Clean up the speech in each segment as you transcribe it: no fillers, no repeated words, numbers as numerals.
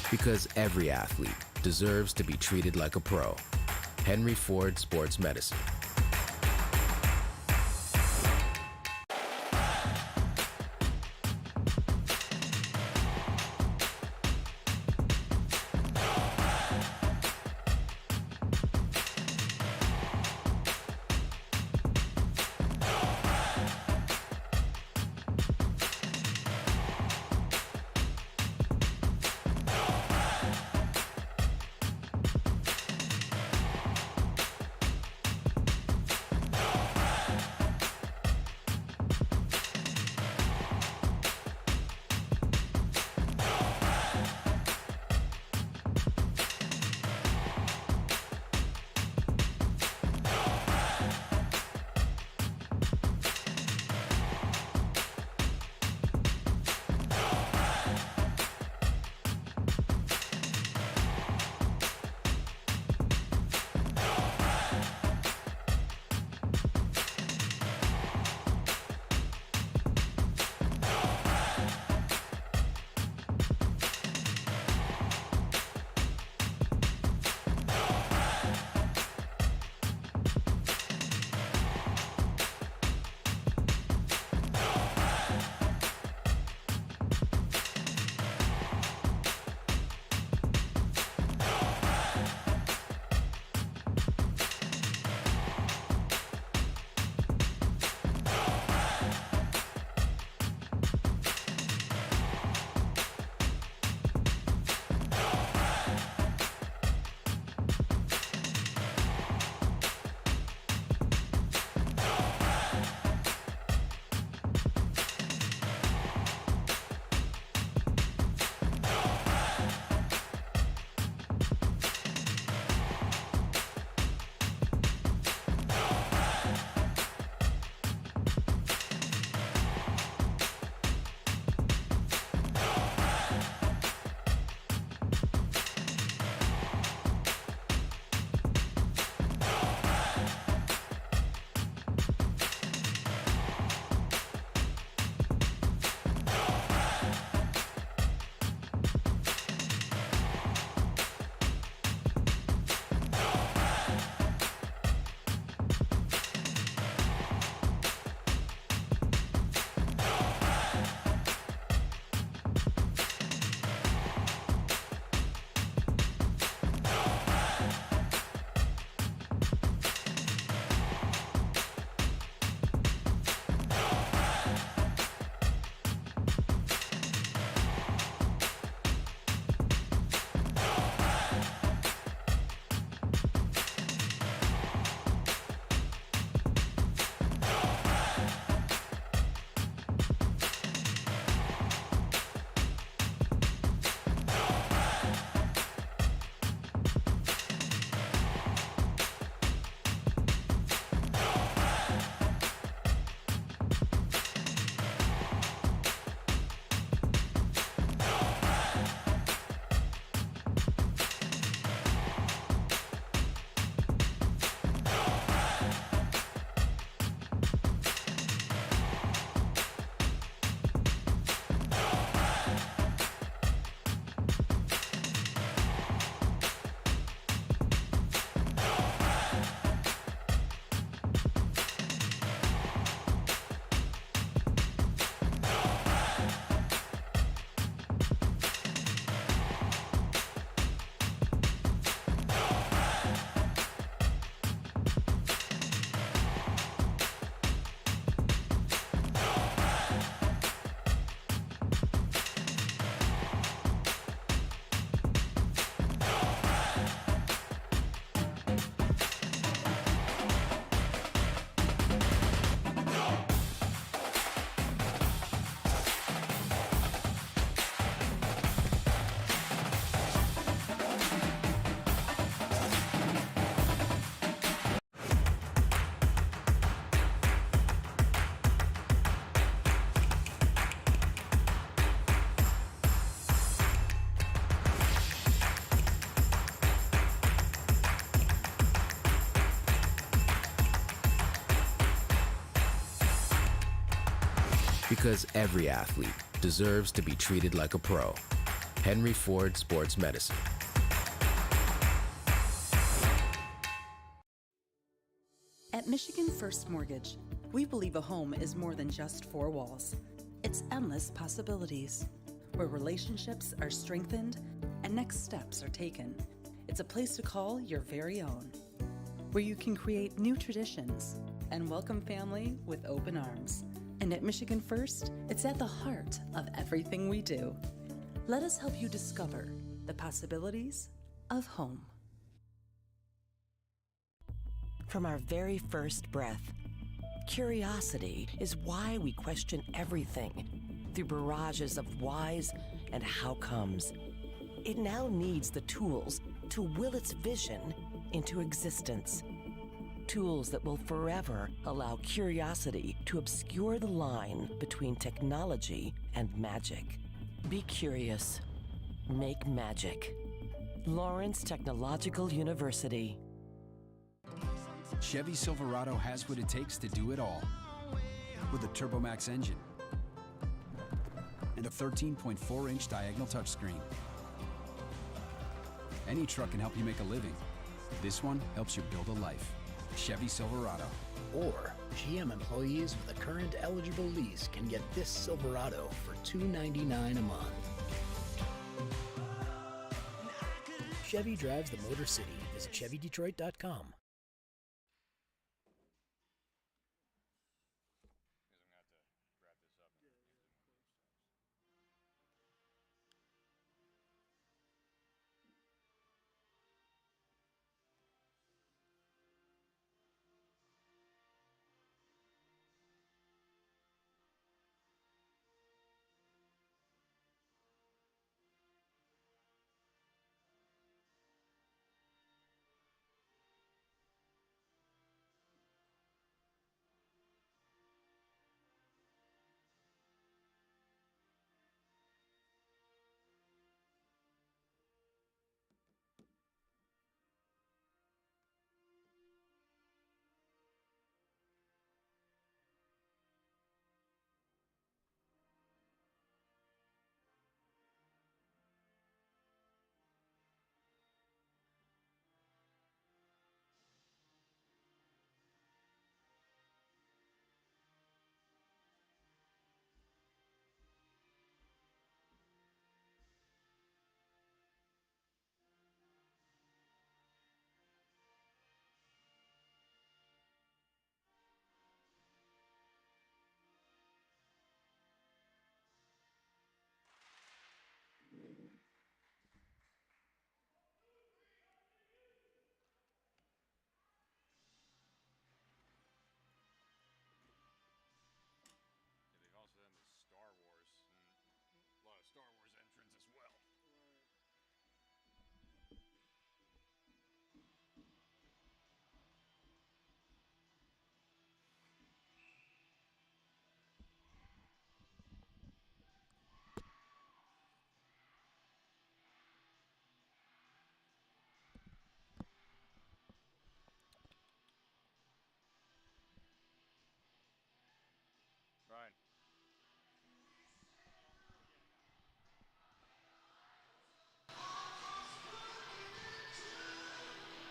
Because every athlete deserves to be treated like a pro. Henry Ford Sports Medicine. Because every athlete deserves to be treated like a pro. Henry Ford Sports Medicine. At Michigan First Mortgage, we believe a home is more than just four walls. It's endless possibilities, where relationships are strengthened and next steps are taken. It's a place to call your very own, where you can create new traditions and welcome family with open arms. And at Michigan First, it's at the heart of everything we do. Let us help you discover the possibilities of home. From our very first breath, curiosity is why we question everything through barrages of whys and how comes. It now needs the tools to will its vision into existence. Tools that will forever allow curiosity to obscure the line between technology and magic. Be curious. Make magic. Lawrence Technological University. Chevy Silverado has what it takes to do it all. With a TurboMax engine and a 13.4-inch diagonal touchscreen. Any truck can help you make a living. This one helps you build a life. Chevy Silverado. Or GM employees with a current eligible lease can get this Silverado for $299 a month. Chevy drives the Motor City. Visit ChevyDetroit.com.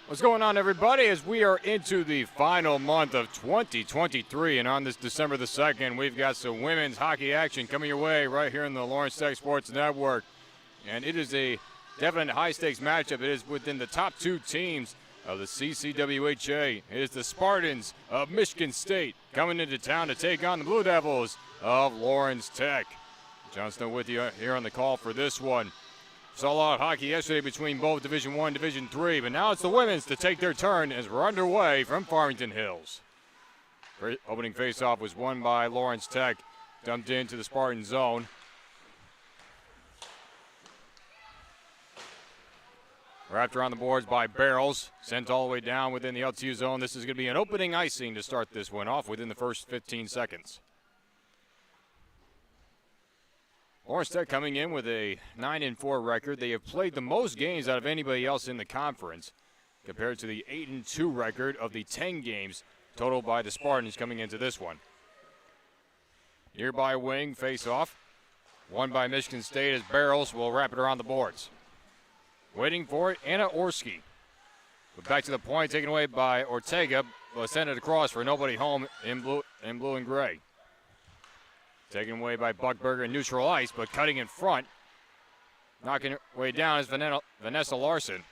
What's going on, everybody? As we are into the final month of 2023, and on this December the 2nd, we've got some women's hockey action coming your way right here in the Lawrence Tech Sports Network. And it is a definite high-stakes matchup. It is within the top two teams of the CCWHA. It is the Spartans of Michigan State coming into town to take on the Blue Devils of Lawrence Tech. Johnston with you here on the call for this one. Saw a lot of hockey yesterday between both Division I and Division III, but now it's the women's to take their turn as we're underway from Farmington Hills. Opening faceoff was won by Lawrence Tech, dumped into the Spartan zone. Wrapped around the boards by Barrels, sent all the way down within the LTU zone. This is going to be an opening icing to start this one off within the first 15 seconds. Lawrence Tech coming in with a 9-4 record. They have played the most games out of anybody else in the conference, compared to the 8-2 record of the 10 games totaled by the Spartans coming into this one. Nearby wing face-off. Won by Michigan State as Barrels will wrap it around the boards. Waiting for it, Anna Orski. But back to the point, taken away by Ortega, but sent it across for nobody home in blue and gray. Taken away by Buckberger in neutral ice, but cutting in front. Knocking her way down is Vanessa Larson.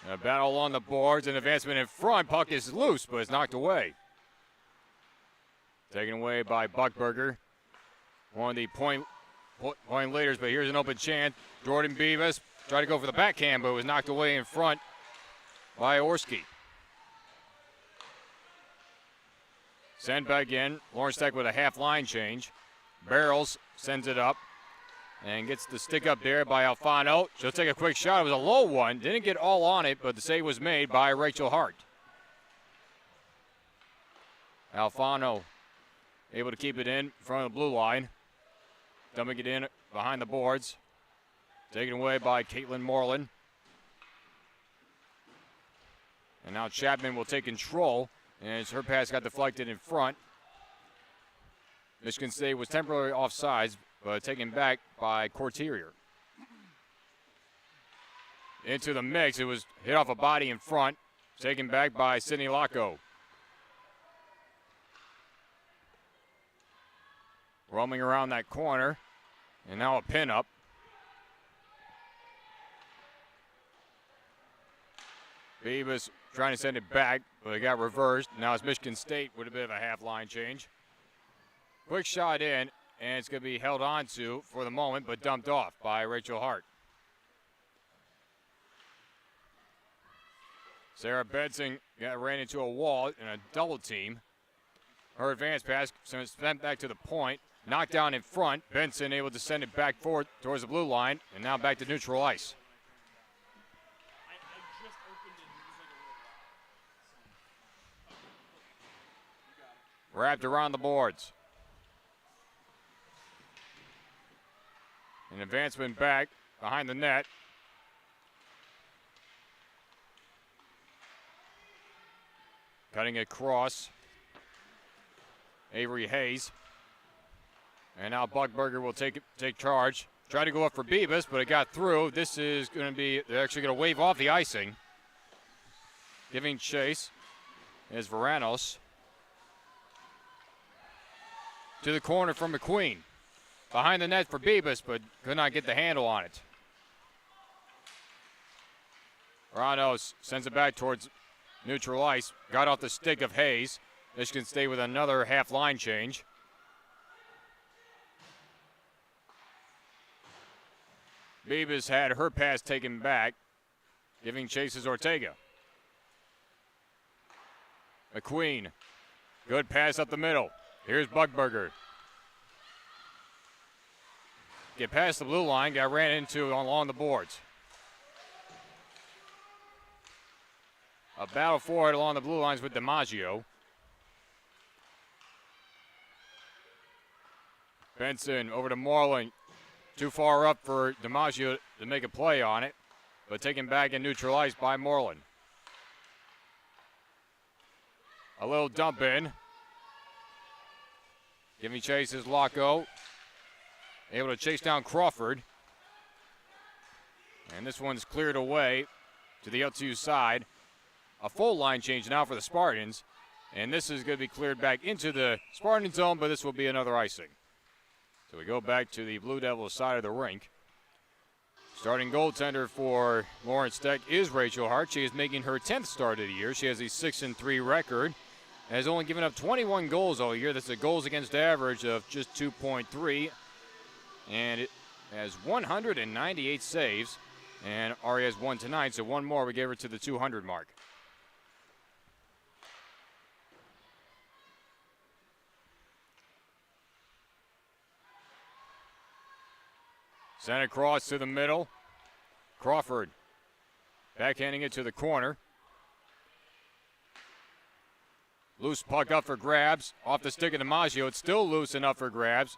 A battle along the boards, an advancement in front. Puck is loose, but it's knocked away. Taken away by Buckberger. One of the point leaders, but here's an open chance. Jordan Beavis tried to go for the backhand, but was knocked away in front by Orski. Send back in. Lawrence Tech with a half line change. Barrels sends it up and gets the stick up there by Alfano. She'll take a quick shot. It was a low one. Didn't get all on it, but the save was made by Rachel Hart. Alfano able to keep it in front of the blue line. Dumping it in behind the boards. Taken away by Caitlin Moreland. And now Chapman will take control. And her pass got deflected in front. Michigan State was temporarily offsides, but taken back by Courtier. Into the mix, it was hit off a body in front. Taken back by Sydney Lacco. Roaming around that corner. And now a pin up. Beavis trying to send it back, but it got reversed. Now it's Michigan State with a bit of a half line change. Quick shot in, and it's going to be held on to for the moment, but dumped off by Rachel Hart. Sarah Benson ran into a wall in a double team. Her advance pass sent back to the point. Knocked down in front. Benson able to send it back forward towards the blue line, and now back to neutral ice. Wrapped around the boards. An advancement back behind the net. Cutting across. Avery Hayes. And now Buckberger will take charge. Tried to go up for Beavis, but it got through. This is going to be, they're actually going to wave off the icing. Giving chase is Varanos. To the corner from McQueen. Behind the net for Beavis, but could not get the handle on it. Varanos sends it back towards neutral ice. Got off the stick of Hayes. Michigan State with another half line change. Beavis had her pass taken back, giving chase is Ortega. McQueen, good pass up the middle. Here's Buckberger. Get past the blue line, got ran into along the boards. A battle for it along the blue lines with DiMaggio. Benson over to Moreland. Too far up for DiMaggio to make a play on it, but taken back and neutralized by Moreland. A little dump in. Giving chase is Lacco. Able to chase down Crawford. And this one's cleared away to the LTU side. A full line change now for the Spartans. And this is going to be cleared back into the Spartan zone, but this will be another icing. So we go back to the Blue Devils side of the rink. Starting goaltender for Lawrence Tech is Rachel Hart. She is making her 10th start of the year. She has a 6-3 record. Has only given up 21 goals all year. That's a goals against average of just 2.3. And it has 198 saves. And Ari has one tonight, so one more. We gave her to the 200 mark. Sent across to the middle. Crawford backhanding it to the corner. Loose puck up for grabs. Off the stick of DiMaggio. It's still loose enough for grabs.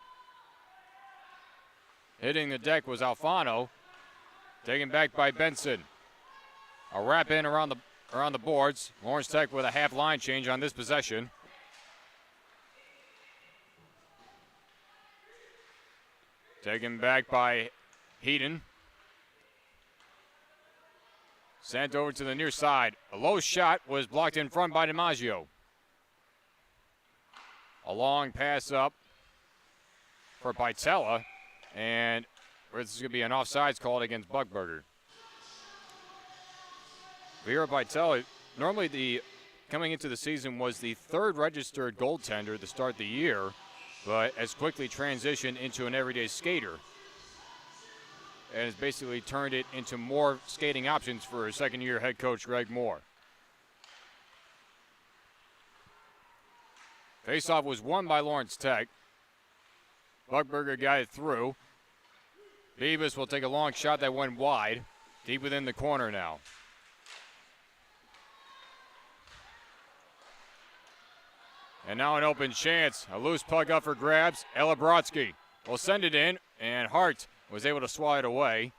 Hitting the deck was Alfano. Taken back by Benson. A wrap in around the boards. Lawrence Tech with a half line change on this possession. Taken back by Heaton. Sent over to the near side. A low shot was blocked in front by DiMaggio. A long pass up for Pitella, and this is going to be an offsides called against Buckberger. Vera Pitella, normally coming into the season, was the third registered goaltender to start the year, but has quickly transitioned into an everyday skater and has basically turned it into more skating options for his second-year head coach, Greg Moore. Faceoff was won by Lawrence Tech. Buckberger got it through. Beavis will take a long shot that went wide, deep within the corner now. And now an open chance. A loose puck up for grabs. Ella Brodsky will send it in, and Hart was able to swat it away.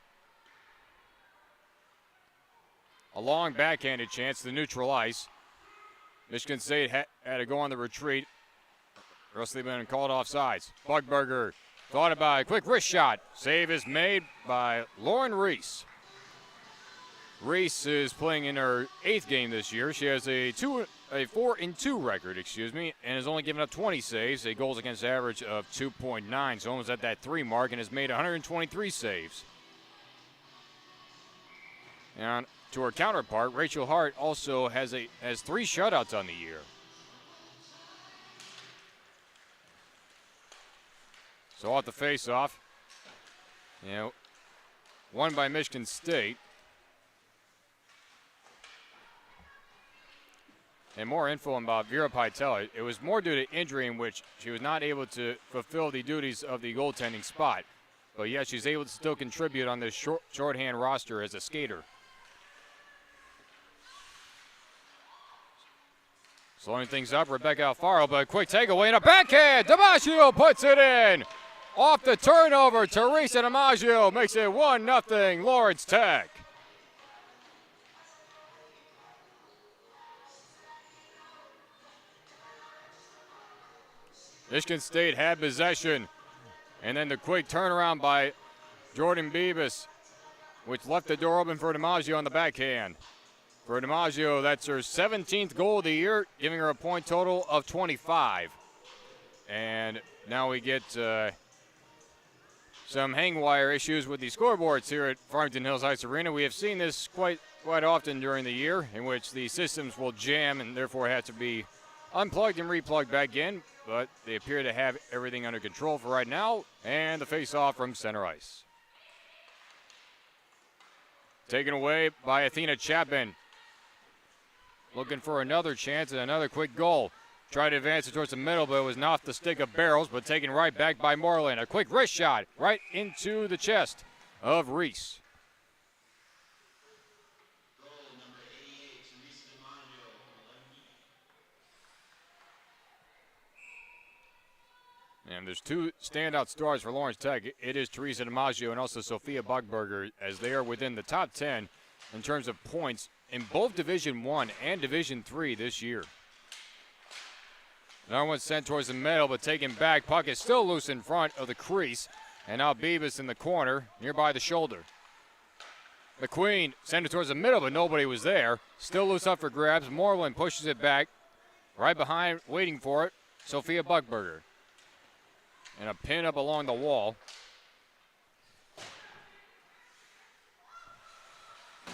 A long backhanded chance to neutral ice. Michigan State had to go on the retreat. Russell been called offsides. Buckberger thought about a quick wrist shot. Save is made by Lauren Reese. Reese is playing in her 8th game this year. She has a 4-2 record, and has only given up 20 saves, a goals against average of 2.9, so almost at that 3 mark, and has made 123 saves. And to her counterpart, Rachel Hart also has 3 shutouts on the year. So off the face-off, won by Michigan State. And more info about Vera Pitella. It was more due to injury in which she was not able to fulfill the duties of the goaltending spot. But yes, she's able to still contribute on this shorthand roster as a skater. Slowing things up, Rebecca Alfaro, but a quick takeaway and a backhand. DiMaggio puts it in. Off the turnover, Teresa DiMaggio makes it 1-0 Lawrence Tech. Michigan State had possession, and then the quick turnaround by Jordan Beavis, which left the door open for DiMaggio on the backhand. For DiMaggio, that's her 17th goal of the year, giving her a point total of 25. And now we get some hang wire issues with the scoreboards here at Farmington Hills Ice Arena. We have seen this quite often during the year, in which the systems will jam and therefore have to be unplugged and replugged back in, but they appear to have everything under control for right now, and the face-off from center ice. Taken away by Athena Chapman. Looking for another chance and another quick goal. Tried to advance it towards the middle, but it was not off the stick of Barrels, but taken right back by Moreland. A quick wrist shot right into the chest of Reese. And there's 2 standout stars for Lawrence Tech. It is Teresa DiMaggio and also Sophia Buckberger, as they are within the top 10 in terms of points in both Division I and Division III this year. Another one sent towards the middle, but taken back. Puck is still loose in front of the crease. And now Beavis in the corner, nearby the shoulder. McQueen sent it towards the middle, but nobody was there. Still loose up for grabs. Moreland pushes it back. Right behind, waiting for it, Sophia Buckberger. And a pin up along the wall.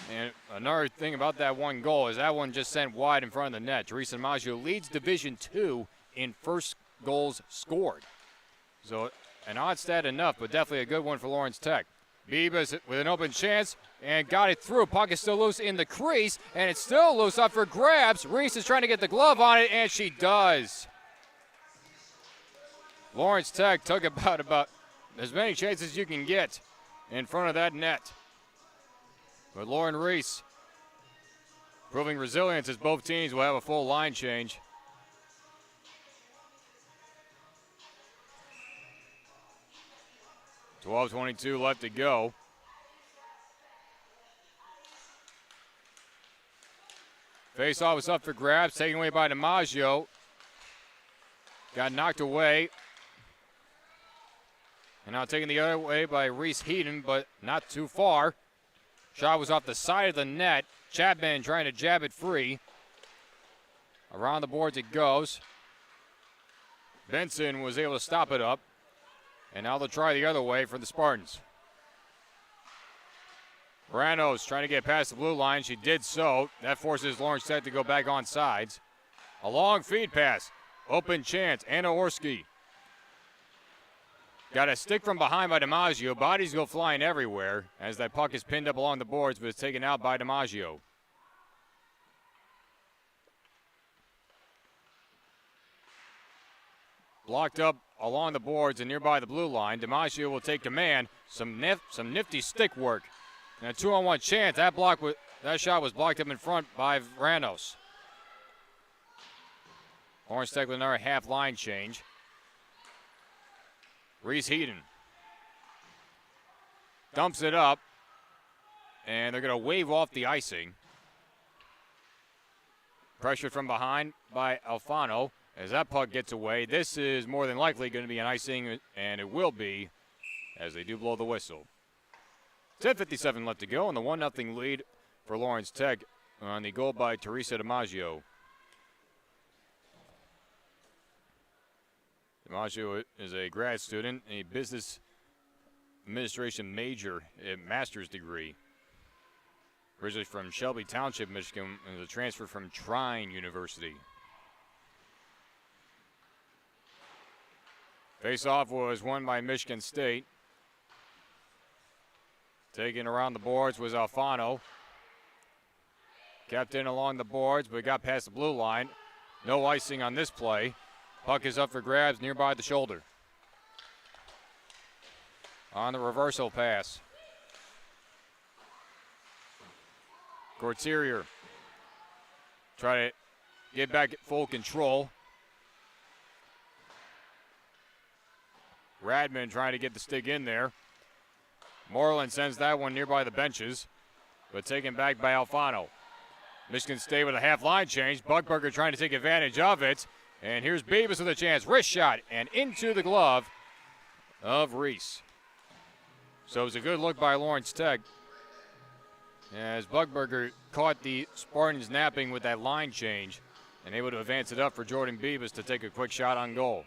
And another thing about that one goal is that one just sent wide in front of the net. Teresa DiMaggio leads Division II in first goals scored. So an odd stat enough, but definitely a good one for Lawrence Tech. Beavis with an open chance and got it through. Puck is still loose in the crease, and it's still loose up for grabs. Reese is trying to get the glove on it, and she does. Lawrence Tech took about as many chances as you can get in front of that net. But Lauren Reese proving resilience as both teams will have a full line change. .22 left to go. Face-off was up for grabs, taken away by DiMaggio. Got knocked away. And now taken the other way by Reese Heaton, but not too far. Shot was off the side of the net. Chapman trying to jab it free. Around the boards it goes. Benson was able to stop it up. And now they'll try the other way for the Spartans. Ranos trying to get past the blue line. She did so. That forces Lawrence Tech to go back on sides. A long feed pass. Open chance. Anna Orski. Got a stick from behind by DiMaggio. Bodies go flying everywhere as that puck is pinned up along the boards, but it's taken out by DiMaggio. Blocked up along the boards and nearby the blue line. DiMaggio will take command. Some nifty stick work. And a 2-on-1 chance. That shot was blocked up in front by Ranos. Lawrence Tech with another half line change. Reese Heaton dumps it up, and they're going to wave off the icing. Pressured from behind by Alfano as that puck gets away. This is more than likely going to be an icing, and it will be as they do blow the whistle. 10:57 left to go, and the 1-0 lead for Lawrence Tech on the goal by Teresa DiMaggio. DiMaggio is a grad student, a business administration major, a master's degree. Originally from Shelby Township, Michigan, and was a transfer from Trine University. Face-off was won by Michigan State. Taken around the boards was Alfano. Kept in along the boards, but got past the blue line. No icing on this play. Puck is up for grabs nearby the shoulder. On the reversal pass. Corterier try to get back at full control. Radman trying to get the stick in there. Moreland sends that one nearby the benches, but taken back by Alfano. Michigan State with a half line change. Buckberger trying to take advantage of it. And here's Beavis with a chance. Wrist shot and into the glove of Reese. So it was a good look by Lawrence Tech as Buckberger caught the Spartans napping with that line change and able to advance it up for Jordan Beavis to take a quick shot on goal.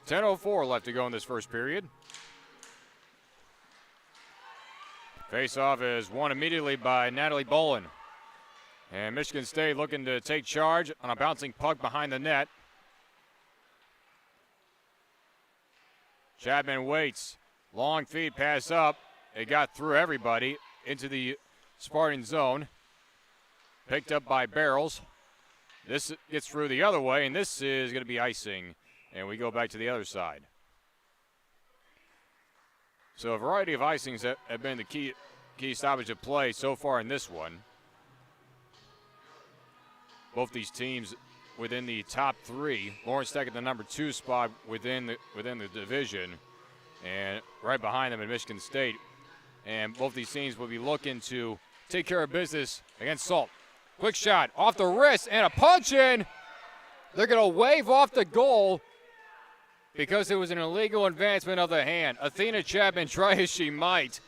10:04 left to go in this first period. Face-off is won immediately by Natalie Bolin. And Michigan State looking to take charge on a bouncing puck behind the net. Chapman waits. Long feed pass up. It got through everybody into the Spartan zone. Picked up by Barrels. This gets through the other way, and this is going to be icing. And we go back to the other side. So a variety of icings have been the key stoppage of play so far in this one. Both these teams within the top three. Lawrence Tech at the number 2 spot within the division, and right behind them in Michigan State. And both these teams will be looking to take care of business against Salt. Quick shot off the wrist and a punch in. They're going to wave off the goal because it was an illegal advancement of the hand. Athena Chapman, try as she might.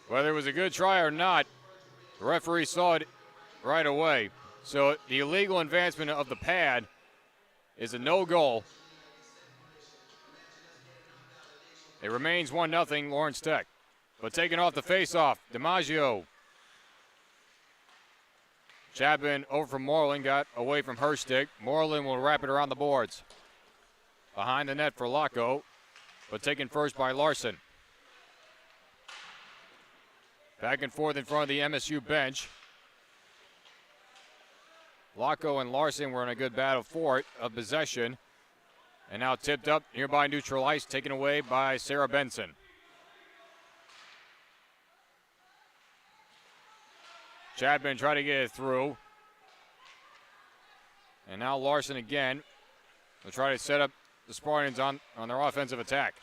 Whether it was a good try or not, the referee saw it right away. So the illegal advancement of the pad is a no-goal. It remains 1-0 Lawrence Tech. But taking off the face-off, DiMaggio. Chapman over from Moreland, got away from her stick. Moreland will wrap it around the boards. Behind the net for Laco, but taken first by Larson. Back and forth in front of the MSU bench. Laco and Larson were in a good battle for it, of possession. And now tipped up nearby neutral ice, taken away by Sarah Benson. Chapman trying to get it through. And now Larson again will try to set up the Spartans on their offensive attack.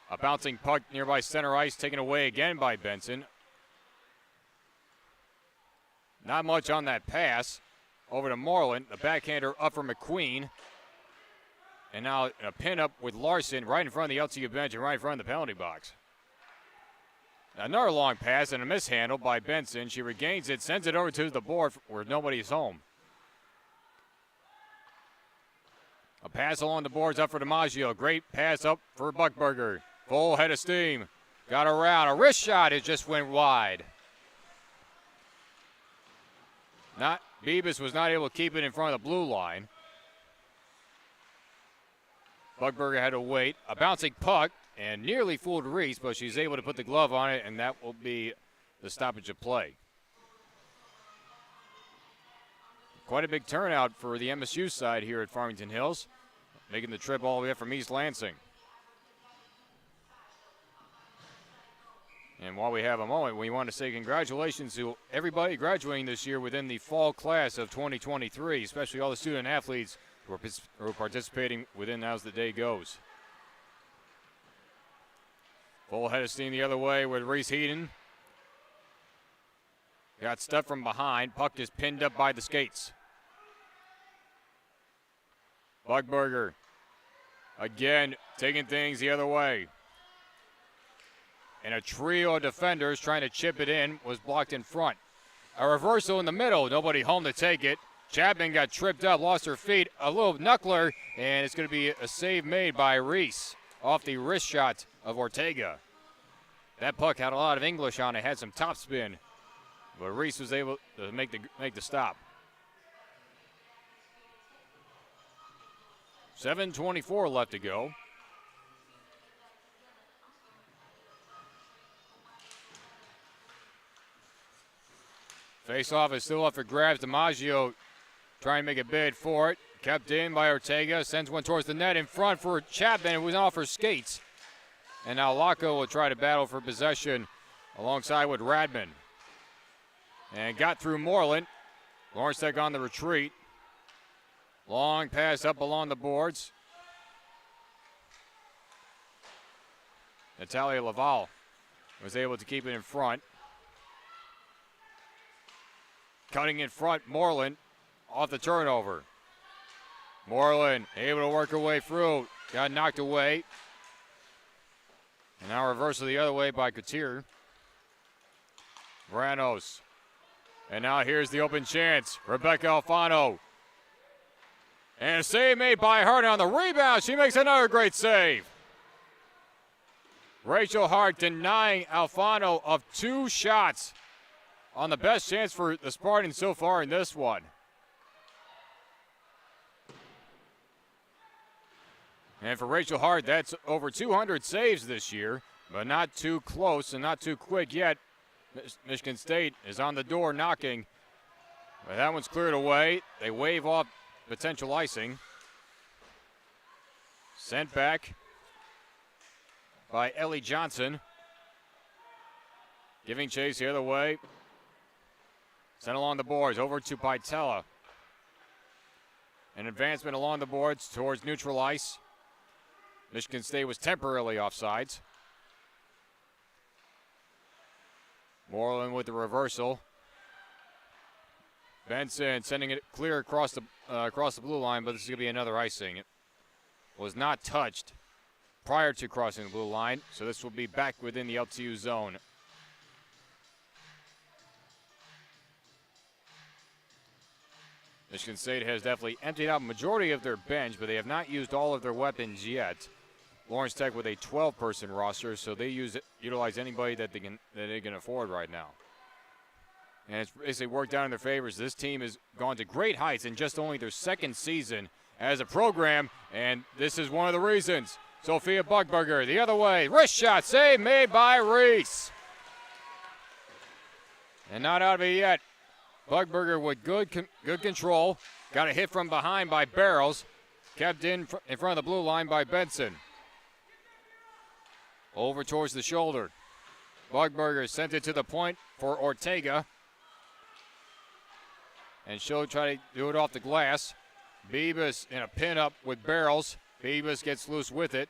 A bouncing puck nearby center ice, taken away again by Benson. Not much on that pass. over to Moreland. The backhander up for McQueen. And now a pin up with Larson right in front of the LTU bench and right in front of the penalty box. Another long pass and a mishandle by Benson. She regains it, sends it over to the board where nobody's home. A pass along the boards up for DiMaggio. Great pass up for Buckberger. Full head of steam. Got around. A wrist shot. It just went wide. Bebus was not able to keep it in front of the blue line. Buckberger had to wait. A bouncing puck and nearly fooled Reese, but she's able to put the glove on it, and that will be the stoppage of play. Quite a big turnout for the MSU side here at Farmington Hills, making the trip all the way up from East Lansing. And while we have a moment, we want to say congratulations to everybody graduating this year within the fall class of 2023, especially all the student athletes who are participating within as the day goes. Full head of steam the other way with Reese Heaton. Got stuffed from behind. Puck is pinned up by the skates. Buckberger again taking things the other way. And a trio of defenders trying to chip it in was blocked in front. A reversal in the middle. Nobody home to take it. Chapman got tripped up, lost her feet. A little knuckler, and it's going to be a save made by Reese off the wrist shot of Ortega. That puck had a lot of English on it, had some top spin, but Reese was able to make the stop. 7:24 left to go. Face-off is still up for grabs. DiMaggio trying to make a bid for it. Kept in by Ortega. Sends one towards the net in front for Chapman. It was off her skates. And now Laco will try to battle for possession alongside with Radman. And got through Moreland. Lawrence Tech on the retreat. Long pass up along the boards. Natalia Laval was able to keep it in front. Cutting in front, Moreland off the turnover. Moreland able to work her way through. Got knocked away. And now reversal the other way by Couture. Vranos. And now here's the open chance. Rebecca Alfano. And a save made by her. On the rebound, she makes another great save. Rachel Hart denying Alfano of 2 shots on the best chance for the Spartans so far in this one. And for Rachel Hart, that's over 200 saves this year, but not too close and not too quick yet. Michigan State is on the door knocking. But that one's cleared away. They wave off potential icing. Sent back by Ellie Johnson. Giving chase the other way. Sent along the boards over to Pitella. An advancement along the boards towards neutral ice. Michigan State was temporarily offsides. Moreland with the reversal. Benson sending it clear across the blue line, but this is going to be another icing. It was not touched prior to crossing the blue line, so this will be back within the LTU zone. Michigan State has definitely emptied out a majority of their bench, but they have not used all of their weapons yet. Lawrence Tech with a 12-person roster, so they utilize anybody that they can afford right now. And it's basically worked out in their favors. This team has gone to great heights in just only their second season as a program, and this is one of the reasons. Sophia Buckberger the other way. Wrist shot save made by Reese. And not out of it yet. Buckberger with good control. Got a hit from behind by Barrows. Kept in front of the blue line by Benson. Over towards the shoulder. Buckberger sent it to the point for Ortega. And she'll try to do it off the glass. Bebus in a pin-up with Barrows. Bebus gets loose with it.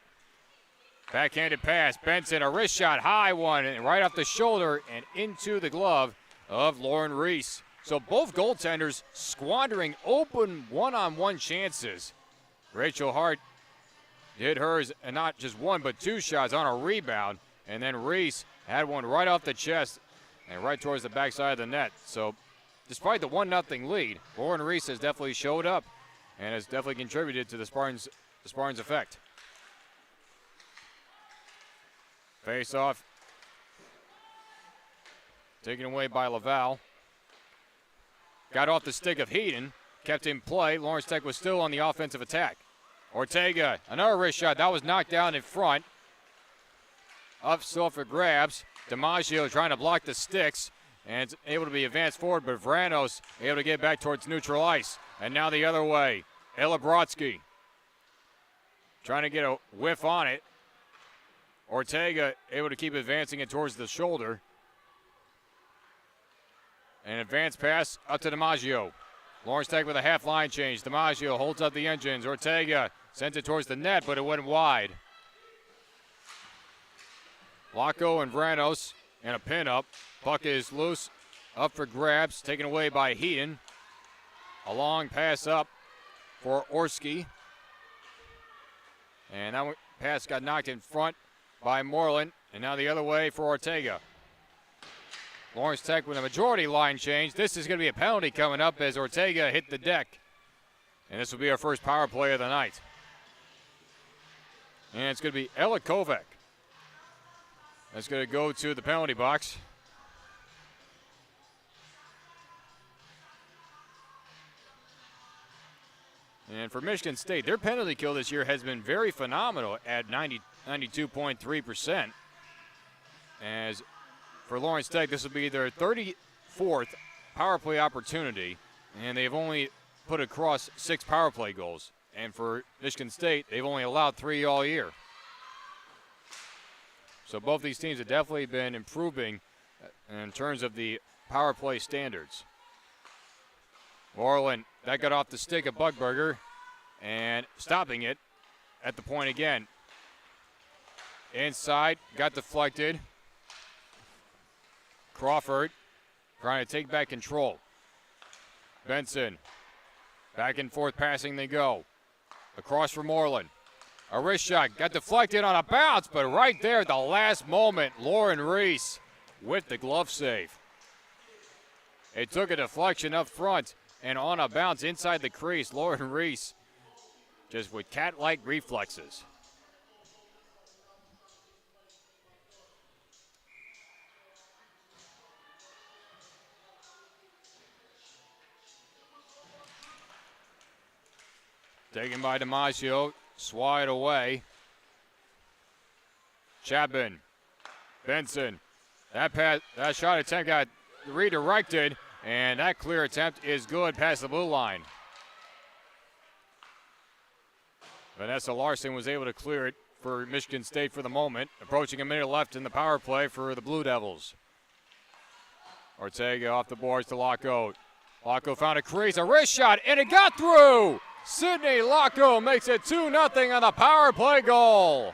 Backhanded pass. Benson, a wrist shot, high one, and right off the shoulder and into the glove of Lauren Reese. So both goaltenders squandering open one-on-one chances. Rachel Hart did hers, and not just one, but two shots on a rebound. And then Reese had one right off the chest and right towards the backside of the net. So despite the 1-0 lead, Lauren Reese has definitely showed up and has definitely contributed to the Spartans' effect. Face off. Taken away by Laval. Got off the stick of Heaton. Kept in play. Lawrence Tech was still on the offensive attack. Ortega, another wrist shot. That was knocked down in front. Up still for grabs. DiMaggio trying to block the sticks. And it's able to be advanced forward, but Vranos able to get back towards neutral ice. And now the other way. Ella Brodsky trying to get a whiff on it. Ortega able to keep advancing it towards the shoulder. An advanced pass up to DiMaggio. Lawrence Tech with a half line change. DiMaggio holds up the engines. Ortega sends it towards the net, but it went wide. Laco and Vranos and a pin up. Puck is loose, up for grabs, taken away by Heaton. A long pass up for Orski. And that pass got knocked in front by Moreland, and now the other way for Ortega. Lawrence Tech with a majority line change. This is going to be a penalty coming up as Ortega hit the deck. And this will be our first power play of the night. And it's going to be Ella Kovac. That's going to go to the penalty box. And for Michigan State, their penalty kill this year has been very phenomenal at 92.3%. As for Lawrence Tech, this will be their 34th power play opportunity, and they've only put across 6 power play goals. And for Michigan State, they've only allowed 3 all year. So both these teams have definitely been improving in terms of the power play standards. Moreland, that got off the stick of Bugberger, and stopping it at the point again. Inside, got deflected. Crawford trying to take back control. Benson, back and forth passing they go. Across for Moreland. A wrist shot, got deflected on a bounce, but right there at the last moment, Lauren Reese with the glove save. It took a deflection up front, and on a bounce inside the crease, Lauren Reese just with cat-like reflexes. Taken by DiMaggio, swat it away. Chapman, Benson, that shot attempt got redirected, and that clear attempt is good past the blue line. Vanessa Larson was able to clear it for Michigan State for the moment. Approaching a minute left in the power play for the Blue Devils. Ortega off the boards to Laco. Laco found a crease, a wrist shot, and it got through! Sydney Laco makes it 2-0 on the power play goal.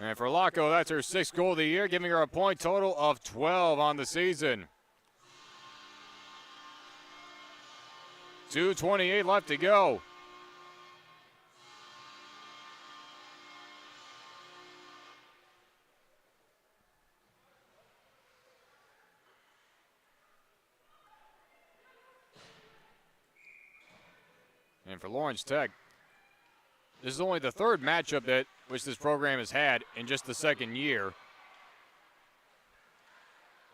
And for Laco, that's her 6th goal of the year, giving her a point total of 12 on the season. 2:28 left to go. And for Lawrence Tech, this is only the 3rd matchup that which this program has had in just the 2nd year.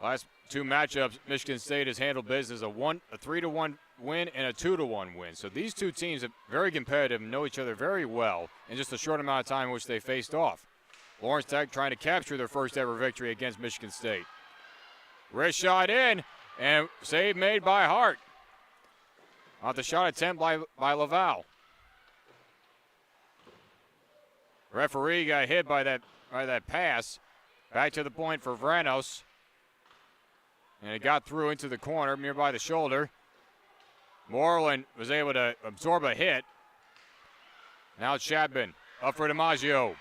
Last 2 matchups, Michigan State has handled business a 3-1 win and a 2-1 win. So these 2 teams are very competitive and know each other very well in just a short amount of time in which they faced off. Lawrence Tech trying to capture their first ever victory against Michigan State. Wrist shot in, and save made by Hart. Off the shot attempt by Laval. Referee got hit by that pass. Back to the point for Vranos. And it got through into the corner nearby the shoulder. Moreland was able to absorb a hit. Now Chapman up for DiMaggio.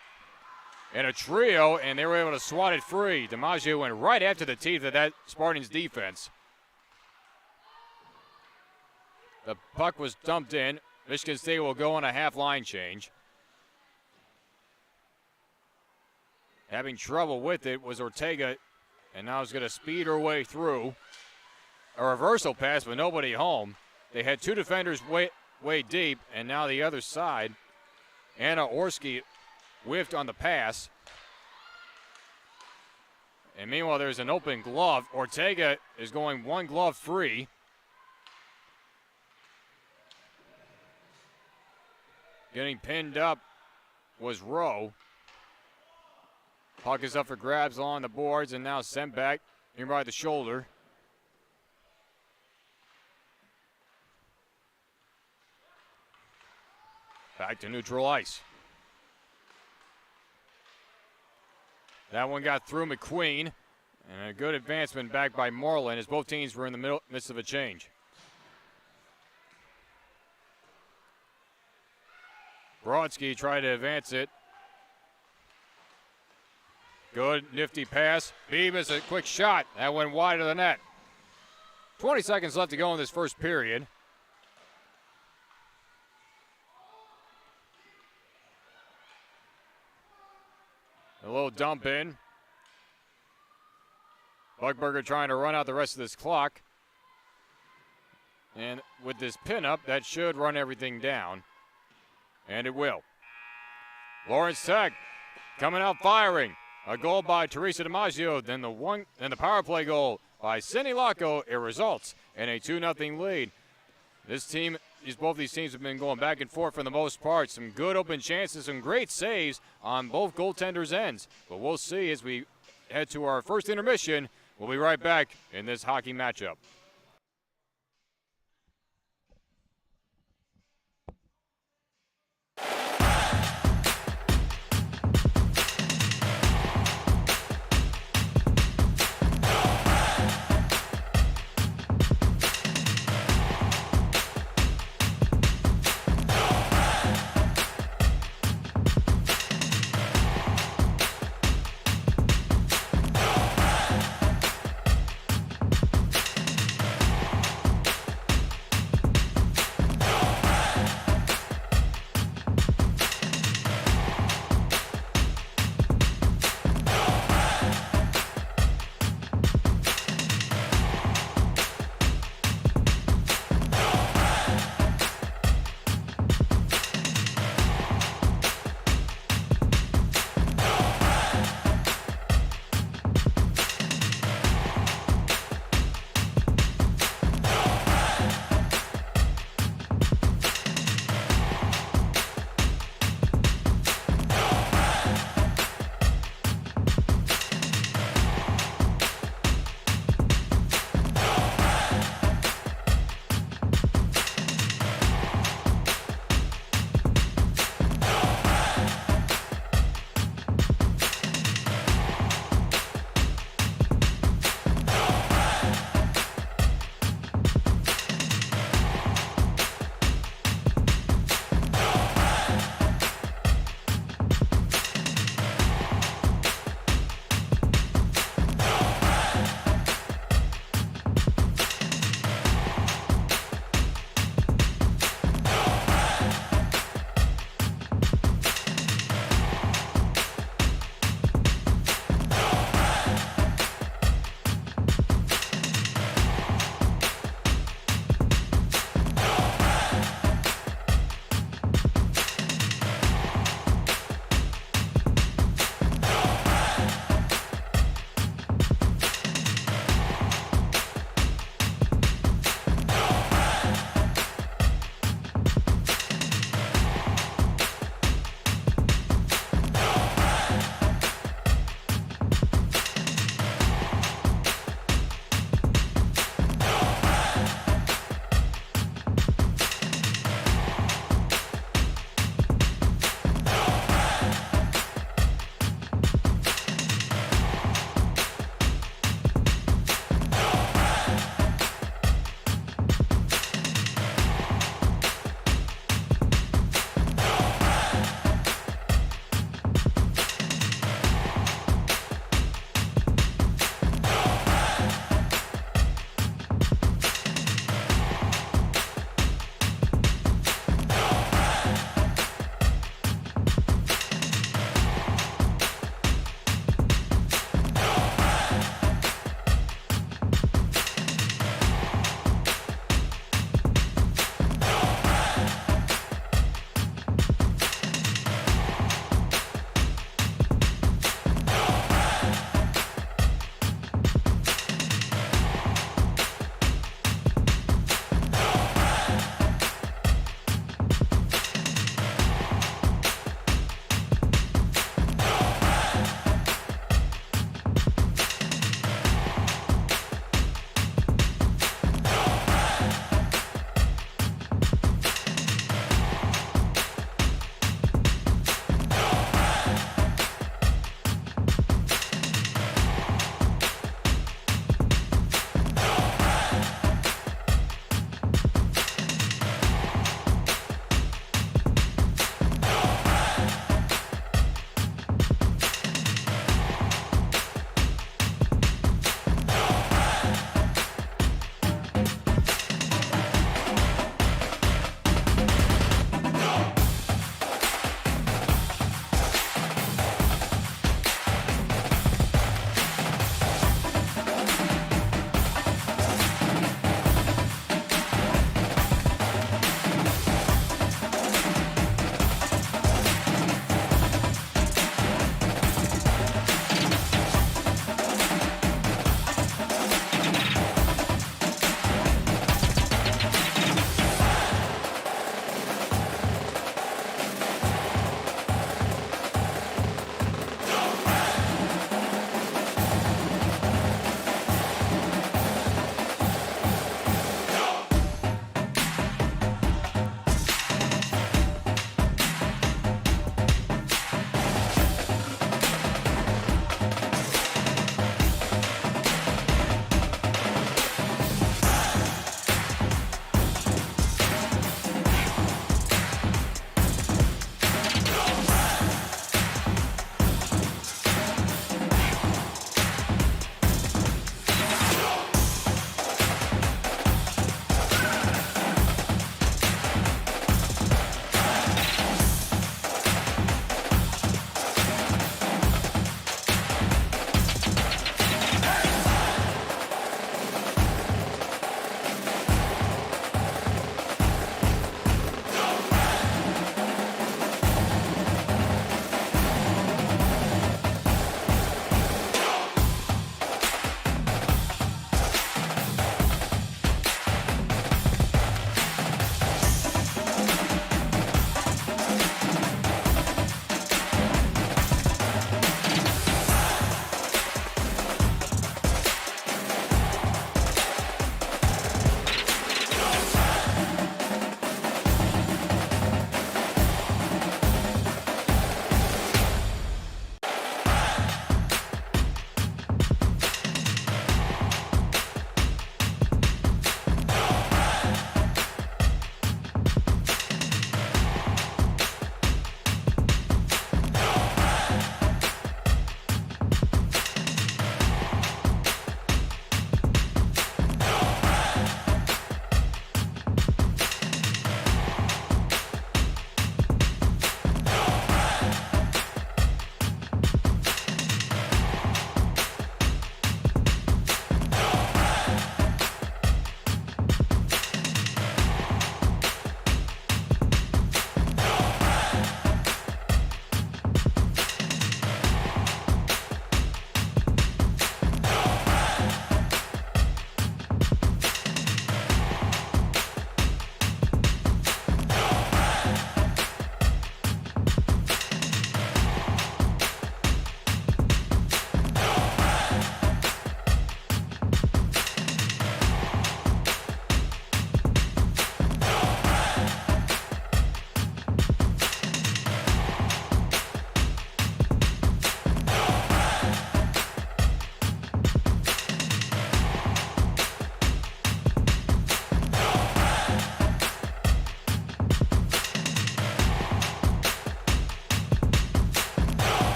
and a trio, and they were able to swat it free. DiMaggio went right after the teeth of that Spartans defense. The puck was dumped in. Michigan State will go on a half line change. Having trouble with it was Ortega, and now is going to speed her way through. A reversal pass, but nobody home. They had two defenders way deep, and now the other side. Anna Orski whiffed on the pass. And meanwhile, there's an open glove. Ortega is going one glove free. Getting pinned up was Rowe. Puck is up for grabs along the boards and now sent back nearby the shoulder. Back to neutral ice. That one got through McQueen. And a good advancement back by Moreland as both teams were in the midst of a change. Brodsky tried to advance it. Good, nifty pass. Beavis, a quick shot. That went wide of the net. 20 seconds left to go in this first period. A little dump in. Buckberger trying to run out the rest of this clock. And with this pinup, that should run everything down. And it will. Lawrence Tech coming out firing. A goal by Teresa DiMaggio, then the power play goal by Cindy Lacco. It results in a 2-0 lead. Both these teams have been going back and forth for the most part. Some good open chances, some great saves on both goaltenders' ends. But we'll see as we head to our first intermission. We'll be right back in this hockey matchup.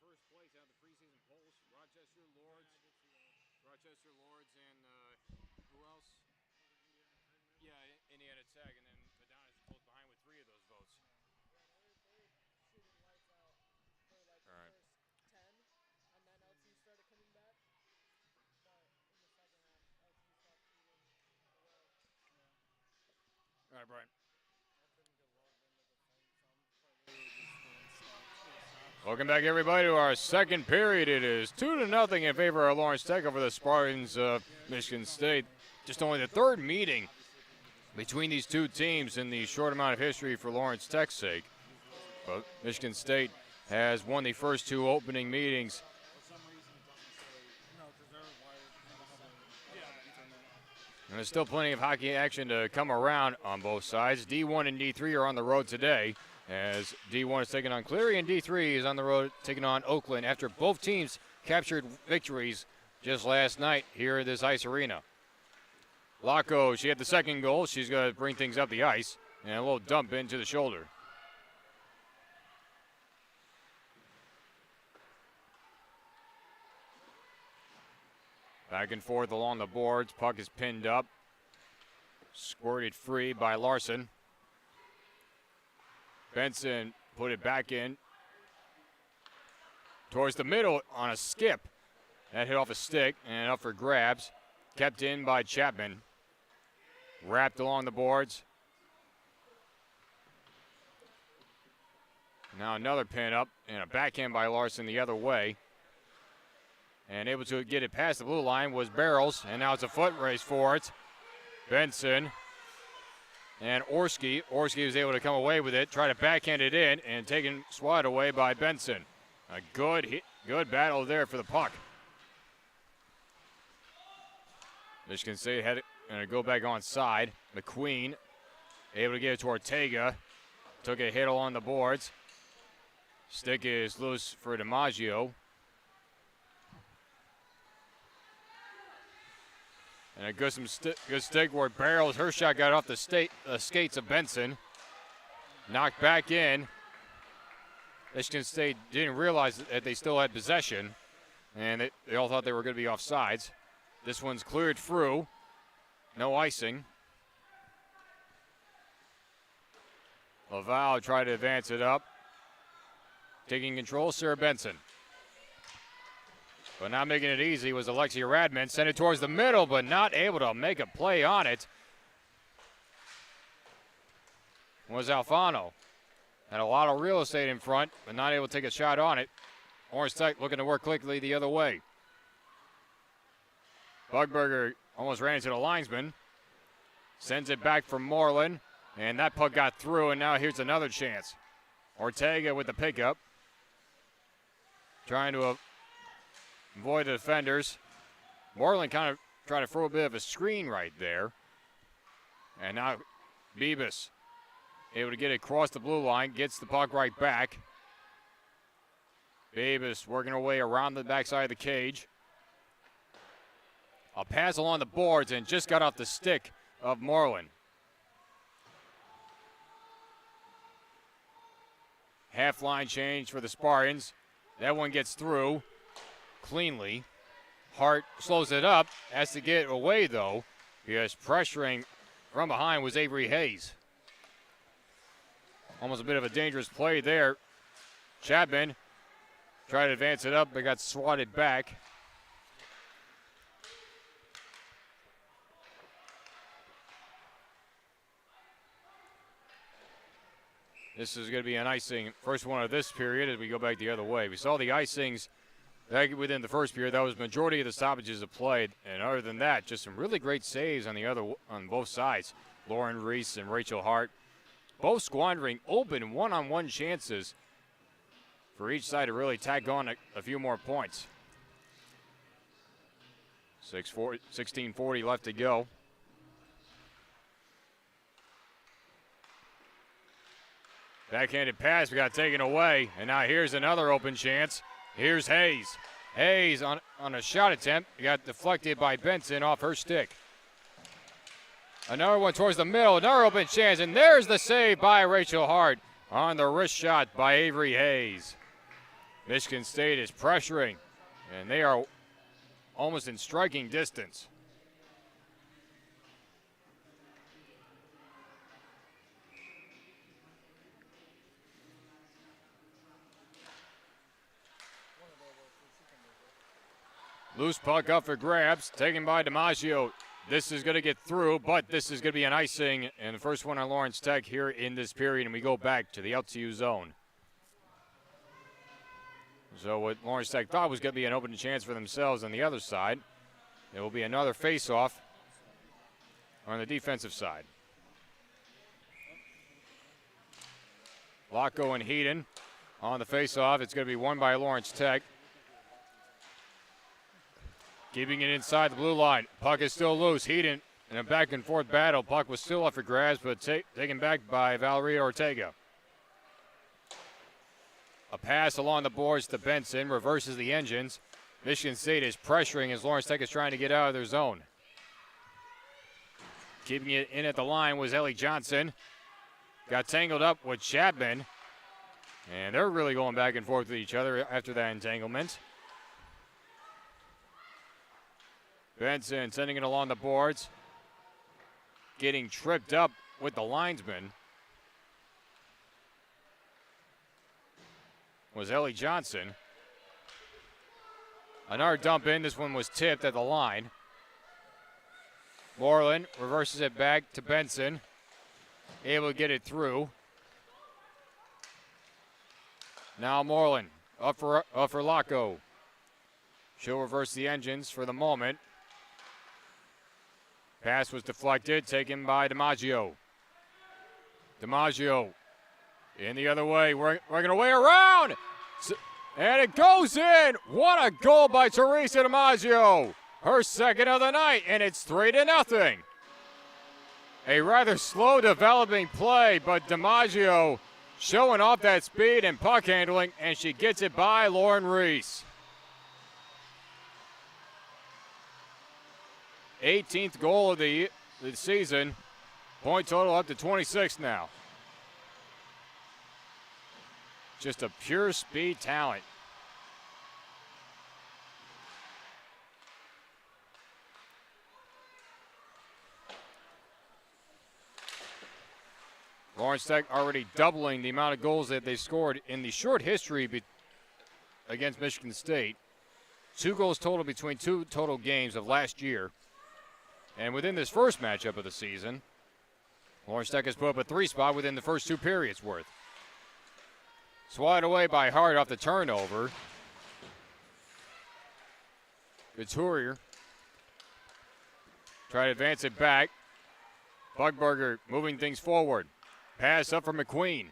first place out of the preseason polls. Rochester Lords. Rochester Lords and who else? Yeah, Indiana Tech, and then Madonna's close behind with 3 of those votes. Shooting lights out for like the All right. first 10, and then LTU started coming back. But in the second half, LTU stopped shooting away. All right, Brian. Welcome back, everybody, to our second period. It is 2-0 in favor of Lawrence Tech over the Spartans of Michigan State. Just only the third meeting between these two teams in the short amount of history for Lawrence Tech's sake. But Michigan State has won the first 2 opening meetings. And there's still plenty of hockey action to come around on both sides. D1 and D3 are on the road today, as D1 is taking on Cleary and D3 is on the road taking on Oakland after both teams captured victories just last night here at this ice arena. Laco, she had the second goal. She's going to bring things up the ice, and a little dump into the shoulder. Back and forth along the boards. Puck is pinned up. Squirted free by Larson. Benson put it back in. Towards the middle on a skip. That hit off a stick and up for grabs. Kept in by Chapman. Wrapped along the boards. Now another pin up and a backhand by Larson the other way. And able to get it past the blue line was Barrels, and now it's a foot race for it. Benson and Orski. Orski was able to come away with it, try to backhand it in, and taken swat away by Benson. A good battle there for the puck. Michigan State had it, and it go back on side. McQueen able to get it to Ortega. Took a hit along the boards. Stick is loose for DiMaggio. And a good stick where Barrels, her shot got off the skates of Benson. Knocked back in. Michigan State didn't realize that they still had possession. And they all thought they were going to be offsides. This one's cleared through. No icing. Laval tried to advance it up. Taking control, Sarah Benson. But not making it easy was Alexia Radman. Sent it towards the middle, but not able to make a play on it. Was Alfano. Had a lot of real estate in front, but not able to take a shot on it. Orange Tech looking to work quickly the other way. Bugberger almost ran into the linesman. Sends it back for Moreland, and that puck got through, and now here's another chance. Ortega with the pickup. Trying to avoid the defenders. Moreland kind of tried to throw a bit of a screen right there. And now Bibas able to get it across the blue line, gets the puck right back. Bibas working her way around the backside of the cage. A pass along the boards and just got off the stick of Moreland. Half line change for the Spartans. That one gets through cleanly. Hart slows it up, has to get away though, because pressuring from behind was Avery Hayes. Almost a bit of a dangerous play there. Chapman tried to advance it up, but got swatted back. This is going to be an icing, first one of this period as we go back the other way. We saw the icings back within the first period. That was majority of the stoppages of play. And other than that, just some really great saves on both sides. Lauren Reese and Rachel Hart, both squandering open one-on-one chances for each side to really tack on a few more points. 16:40 left to go. Backhanded pass, we got taken away, and now here's another open chance. Here's Hayes. Hayes on a shot attempt. He got deflected by Benson off her stick. Another one towards the middle, another open chance, and there's the save by Rachel Hart on the wrist shot by Avery Hayes. Michigan State is pressuring, and they are almost in striking distance. Loose puck up for grabs, taken by DiMaggio. This is going to get through, but this is going to be an icing, and the first one on Lawrence Tech here in this period, and we go back to the LTU zone. So what Lawrence Tech thought was going to be an open chance for themselves on the other side, it will be another face-off on the defensive side. Locko and Heaton on the face-off. It's going to be won by Lawrence Tech. Keeping it inside the blue line. Puck is still loose. Heaton in a back-and-forth battle. Puck was still up for grabs, but taken back by Valeria Ortega. A pass along the boards to Benson. Reverses the engines. Michigan State is pressuring as Lawrence Tech is trying to get out of their zone. Keeping it in at the line was Ellie Johnson. Got tangled up with Chapman. And they're really going back and forth with each other after that entanglement. Benson sending it along the boards. Getting tripped up with the linesman was Ellie Johnson. Another dump in. This one was tipped at the line. Moreland reverses it back to Benson. Able to get it through. Now Moreland up for Locko. She'll reverse the engines for the moment. Pass was deflected, taken by DiMaggio. DiMaggio in the other way, working away around. And it goes in. What a goal by Teresa DiMaggio. Her second of the night, and it's 3-0. A rather slow developing play, but DiMaggio showing off that speed and puck handling, and she gets it by Lauren Reese. 18th goal of the season. Point total up to 26 now. Just a pure speed talent. Lawrence Tech already doubling the amount of goals that they scored in the short history against Michigan State. 2 goals total between 2 total games of last year. And within this first matchup of the season, Lawrence Tech has put up a 3 spot within the first 2 periods worth. Swatted away by Hart off the turnover. Couturier try to advance it back. Bugberger moving things forward. Pass up for McQueen.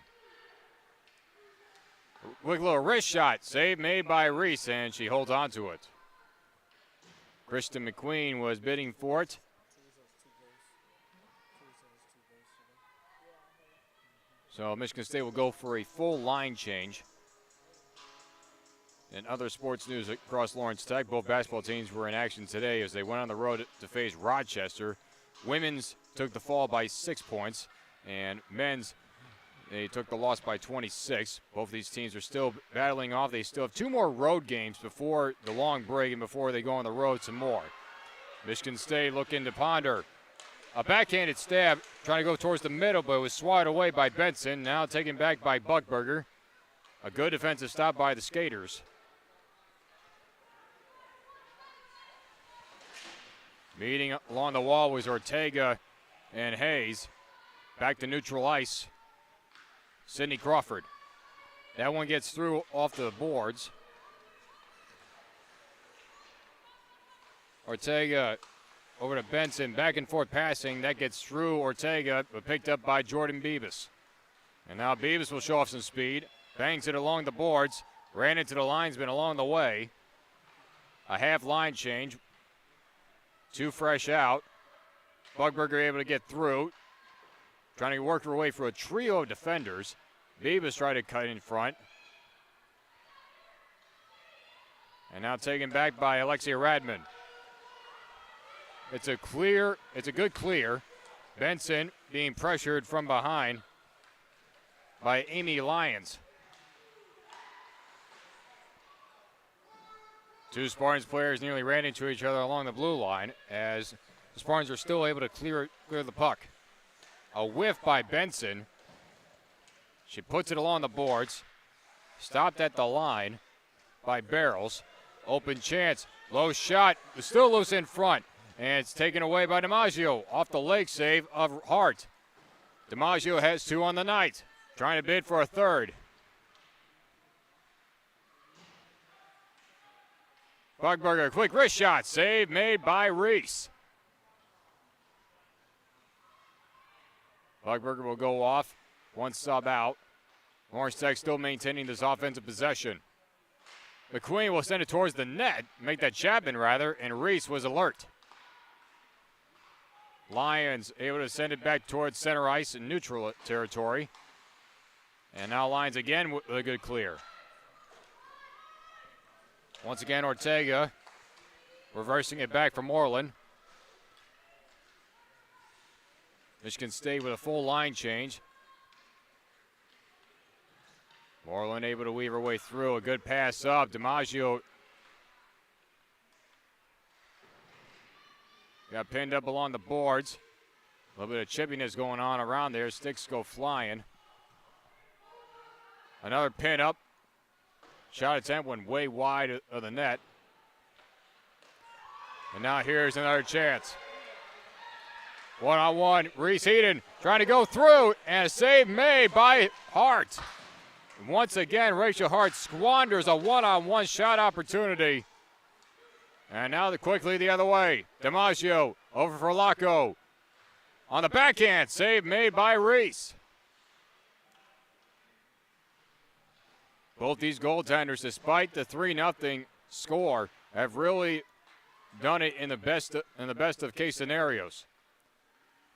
Quick little wrist shot. Save made by Reese, and she holds on to it. Kristen McQueen was bidding for it. So Michigan State will go for a full line change. In other sports news across Lawrence Tech, both basketball teams were in action today as they went on the road to face Rochester. Women's took the fall by 6 points, and men's, they took the loss by 26. Both of these teams are still battling off. They still have 2 more road games before the long break and before they go on the road some more. Michigan State looking to ponder. A backhanded stab, trying to go towards the middle, but it was swatted away by Benson. Now taken back by Buckberger. A good defensive stop by the skaters. Meeting along the wall was Ortega and Hayes. Back to neutral ice. Sydney Crawford. That one gets through off the boards. Ortega over to Benson, back and forth passing. That gets through Ortega, but picked up by Jordan Beavis. And now Beavis will show off some speed. Bangs it along the boards. Ran into the linesman along the way. A half line change. 2 fresh out. Bugberger able to get through. Trying to work her way through a trio of defenders. Beavis tried to cut in front. And now taken back by Alexia Radman. It's a good clear. Benson being pressured from behind by Amy Lyons. Two Spartans players nearly ran into each other along the blue line as the Spartans are still able to clear the puck. A whiff by Benson. She puts it along the boards. Stopped at the line by Barrels. Open chance. Low shot. Still loose in front. And it's taken away by DiMaggio off the leg save of Hart. DiMaggio has 2 on the night. Trying to bid for a third. Bugberger, quick wrist shot. Save made by Reese. Bugberger will go off. 1 sub out. Lawrence Tech still maintaining this offensive possession. McQueen will send it towards the net. Make that Chapman, rather. And Reese was alert. Lions able to send it back towards center ice in neutral territory. And now Lions again with a good clear. Once again, Ortega reversing it back for Moreland. Michigan State with a full line change. Moreland able to weave her way through. A good pass up. DiMaggio got pinned up along the boards. A little bit of chippiness going on around there. Sticks go flying. Another pin up. Shot attempt went way wide of the net. And now here's another chance. 1-on-1. Reese Heaton trying to go through. And a save made by Hart. And once again, Rachel Hart squanders a 1-on-1 shot opportunity. And now quickly the other way. DiMaggio over for Laco. On the backhand, save made by Reese. Both these goaltenders, despite the 3-0 score, have really done it in the best of case scenarios.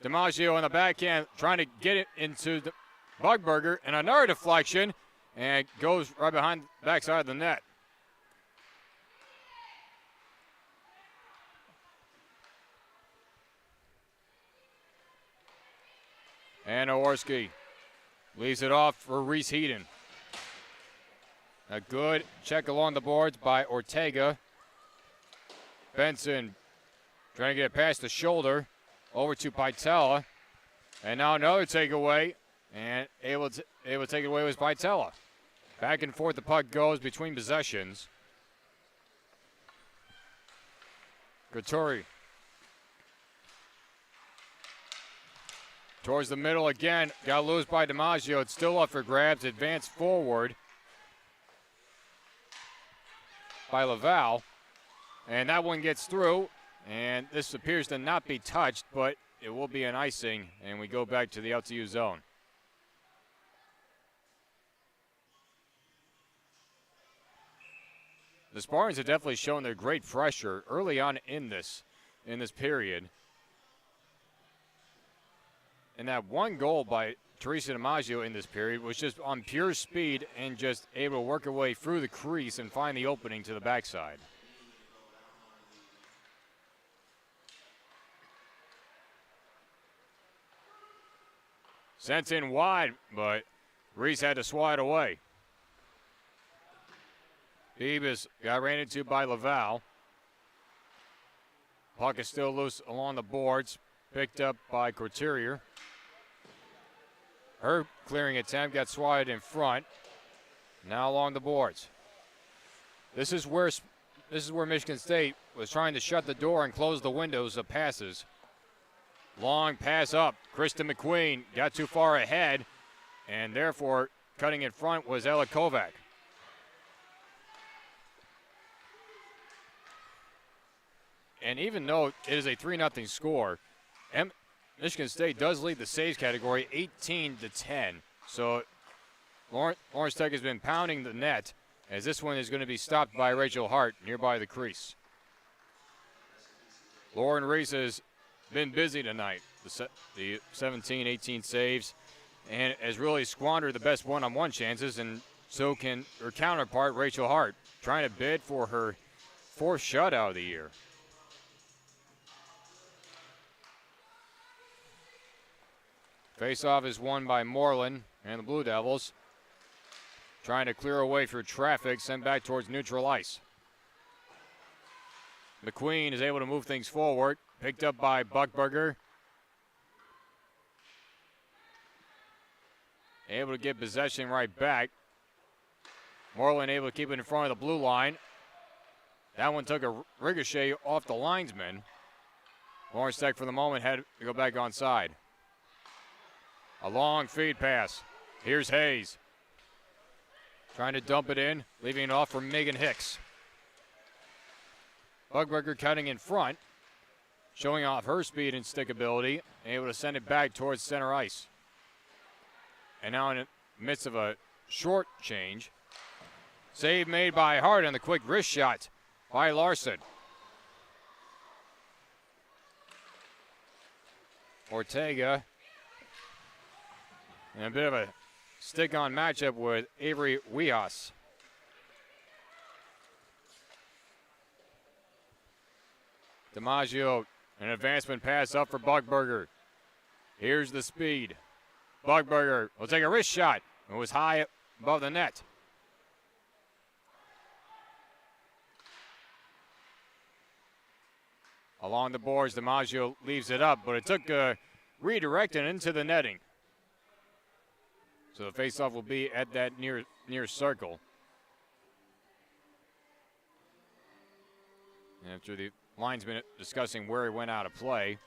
DiMaggio on the backhand trying to get it into the Bugberger, and another deflection, and goes right behind the backside of the net. And Oworski leaves it off for Reese Heaton. A good check along the boards by Ortega. Benson trying to get it past the shoulder over to Paitella. And now another takeaway, and able to take it away was Paitella. Back and forth the puck goes between possessions. Couturi towards the middle again. Got loose by DiMaggio. It's still up for grabs. Advance forward by Laval. And that one gets through. And this appears to not be touched, but it will be an icing. And we go back to the LTU zone. The Spartans have definitely shown their great pressure early on in this period. And that one goal by Teresa DiMaggio in this period was just on pure speed and just able to work her way through the crease and find the opening to the backside. Sent in wide, but Reese had to swat it away. Beebus got ran into by Laval. Puck is still loose along the boards, picked up by Couturier. Her clearing attempt got swatted in front. Now along the boards. This is where Michigan State was trying to shut the door and close the windows of passes. Long pass up. Kristen McQueen got too far ahead, and therefore cutting in front was Ella Kovac. And even though it is a 3-0 score, Michigan State does lead the saves category 18-10. So Lawrence Tech has been pounding the net, as this one is going to be stopped by Rachel Hart nearby the crease. Lauren Reese has been busy tonight. The 17, 18 saves, and has really squandered the best one-on-one chances, and so can her counterpart, Rachel Hart, trying to bid for her 4th shutout of the year. Face-off is won by Moreland and the Blue Devils. Trying to clear away for traffic, sent back towards neutral ice. McQueen is able to move things forward. Picked up by Buckberger. Able to get possession right back. Moreland able to keep it in front of the blue line. That one took a ricochet off the linesman. Lawrence Tech for the moment had to go back onside. A long feed pass. Here's Hayes. Trying to dump it in, leaving it off for Megan Hicks. Buckberger cutting in front, showing off her speed and stickability, and able to send it back towards center ice. And now in the midst of a short change, save made by Hart on the quick wrist shot by Larson. Ortega, and a bit of a stick-on matchup with Avery Wihas. DiMaggio, an advancement pass up for Buckberger. Here's the speed. Buckberger will take a wrist shot. It was high above the net. Along the boards, DiMaggio leaves it up, but it took redirected into the netting. So the faceoff will be at that near circle. And after the linesman discussing where he went out of play,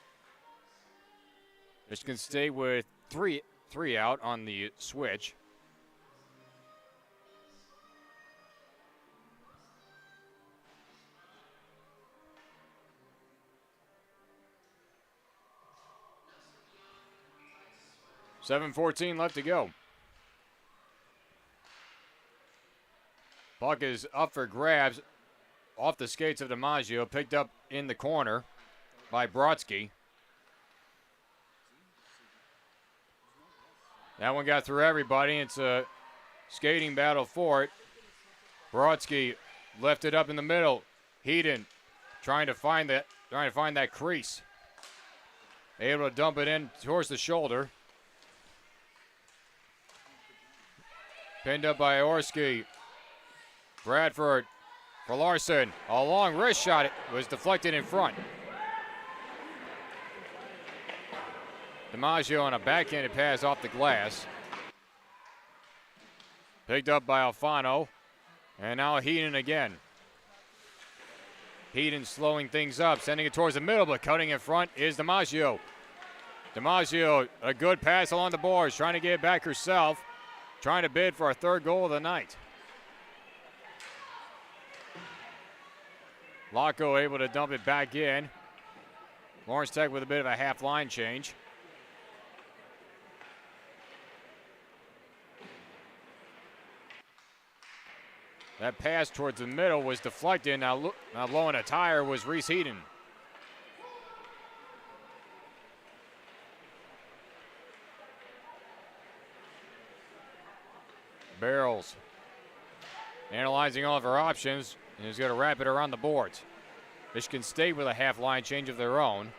Michigan State with three out on the switch. .7:14 left to go. Puck is up for grabs off the skates of DiMaggio, picked up in the corner by Brodsky. That one got through everybody. It's a skating battle for it. Brodsky left it up in the middle. Heaton trying to find that crease. Able to dump it in towards the shoulder. Pinned up by Orski. Bradford for Larson. A long wrist shot. It was deflected in front. DiMaggio on a backhanded pass off the glass. Picked up by Alfano. And now Heaton again. Heaton slowing things up, sending it towards the middle, but cutting in front is DiMaggio. DiMaggio, a good pass along the boards, trying to get it back herself. Trying to bid for a third goal of the night. Laco able to dump it back in. Lawrence Tech with a bit of a half line change. That pass towards the middle was deflected. Now blowing a tire was Reese Heaton. Barrels analyzing all of her options and is going to wrap it around the boards. Michigan State with a half line change of their own.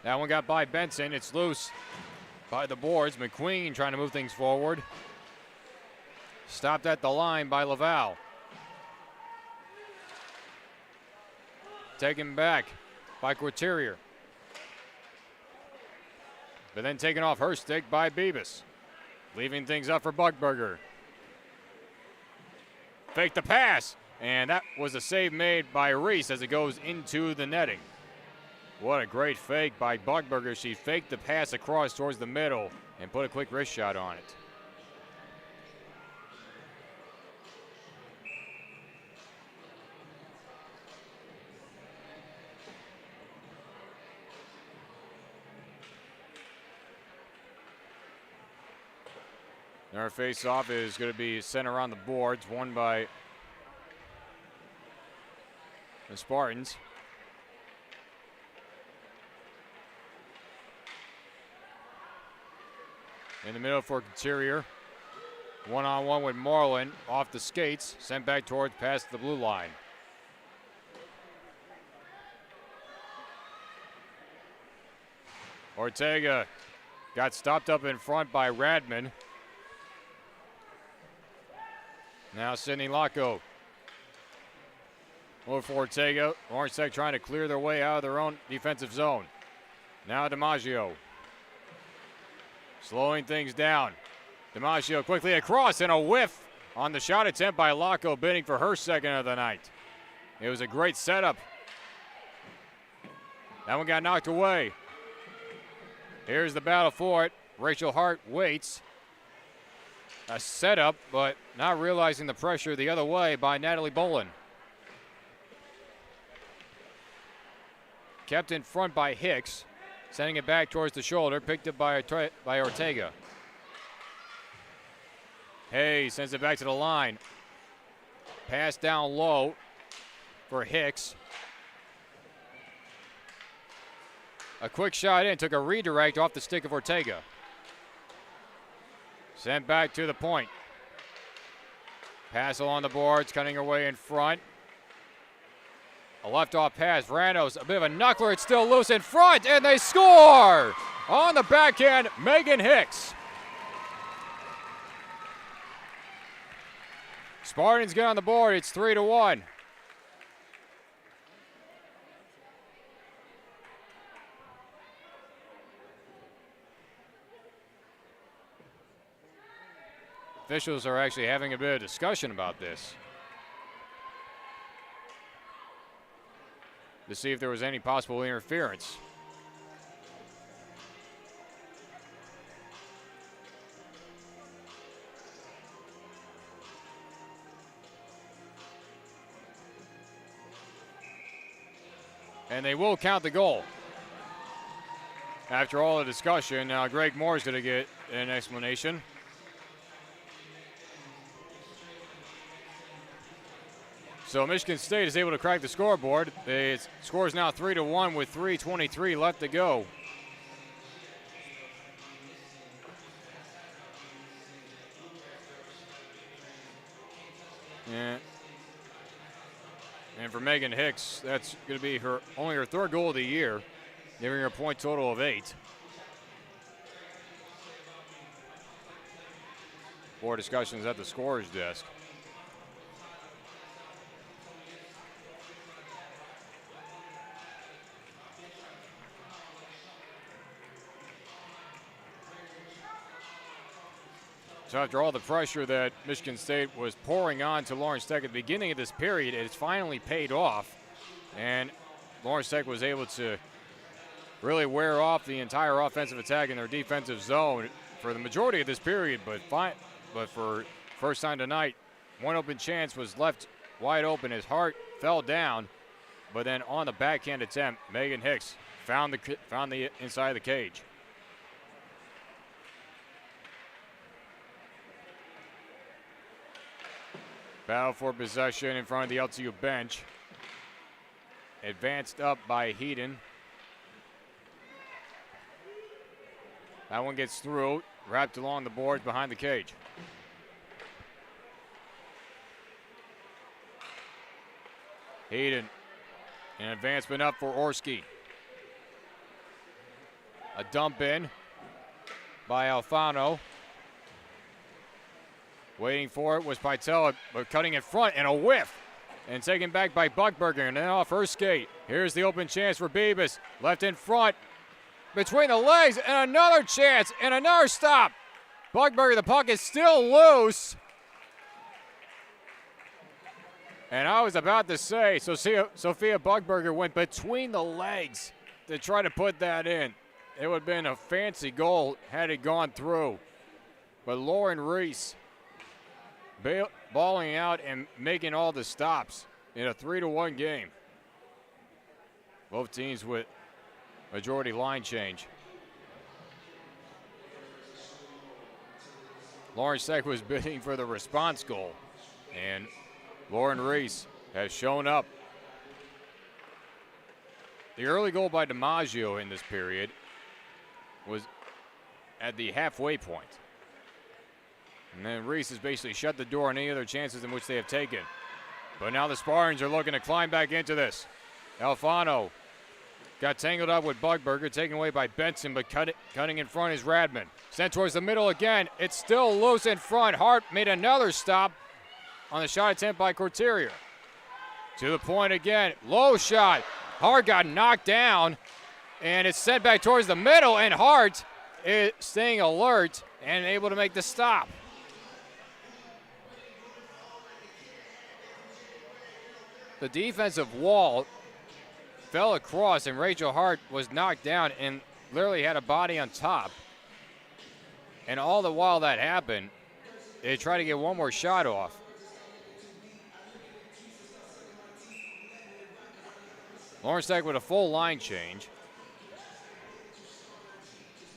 That one got by Benson. It's loose by the boards. McQueen trying to move things forward. Stopped at the line by Laval. Taken back by Couturier. But then taken off her stick by Bebus. Leaving things up for Buckberger. Fake the pass. And that was a save made by Reese as it goes into the netting. What a great fake by Buckberger. She faked the pass across towards the middle and put a quick wrist shot on it. Our face-off is going to be sent around the boards, won by the Spartans. In the middle for Couturier. One-on-one with Moreland off the skates, sent back towards past the blue line. Ortega got stopped up in front by Radman. Now Sidney Laco. Over for Ortega. Lawrence Tech trying to clear their way out of their own defensive zone. Now DiMaggio. Slowing things down. DiMaggio quickly across and a whiff on the shot attempt by Laco, bidding for her second of the night. It was a great setup. That one got knocked away. Here's the battle for it. Rachel Hart waits. A setup, but not realizing the pressure the other way by Natalie Bolin. Kept in front by Hicks. Sending it back towards the shoulder. Picked up by Ortega. Hayes sends it back to the line. Pass down low for Hicks. A quick shot in. Took a redirect off the stick of Ortega. Sent back to the point. Pass along the boards. Cutting her way in front. A left-off pass. Vranos, a bit of a knuckler. It's still loose in front, and they score! On the backhand, Megan Hicks. Spartans get on the board. It's 3-1. Officials are actually having a bit of discussion about this to see if there was any possible interference. And they will count the goal. After all the discussion, now Greg Moore's going to get an explanation. So Michigan State is able to crack the scoreboard. The score is now 3-1 with 3:23 left to go. And for Megan Hicks, that's going to be only her third goal of the year, giving her a point total of 8. More discussions at the scorer's desk. So after all the pressure that Michigan State was pouring on to Lawrence Tech at the beginning of this period, it's finally paid off. And Lawrence Tech was able to really wear off the entire offensive attack in their defensive zone for the majority of this period. But for first time tonight, one open chance was left wide open. His Hart fell down. But then on the backhand attempt, Megan Hicks found the inside of the cage. Battle for possession in front of the LTU bench. Advanced up by Heaton. That one gets through, wrapped along the boards behind the cage. Heaton, an advancement up for Orski. A dump in by Alfano. Waiting for it was Pytela, but cutting in front and a whiff. And taken back by Buckberger and then off her skate. Here's the open chance for Beebus. Left in front. Between the legs and another chance and another stop. Buckberger, the puck is still loose. And I was about to say, Sophia Buckberger went between the legs to try to put that in. It would have been a fancy goal had it gone through. But Lauren Reese balling out and making all the stops in a 3-1 game. Both teams with majority line change. Lawrence Tech was bidding for the response goal, and Lauren Reese has shown up. The early goal by DiMaggio in this period was at the halfway point. And then Reese has basically shut the door on any other chances in which they have taken. But now the Spartans are looking to climb back into this. Alfano got tangled up with Buckberger, taken away by Benson, but cutting in front is Radman. Sent towards the middle again. It's still loose in front. Hart made another stop on the shot attempt by Courtier. To the point again. Low shot. Hart got knocked down, and it's sent back towards the middle, and Hart is staying alert and able to make the stop. The defensive wall fell across, and Rachel Hart was knocked down and literally had a body on top. And all the while that happened, they tried to get one more shot off. Lawrence Tech with a full line change.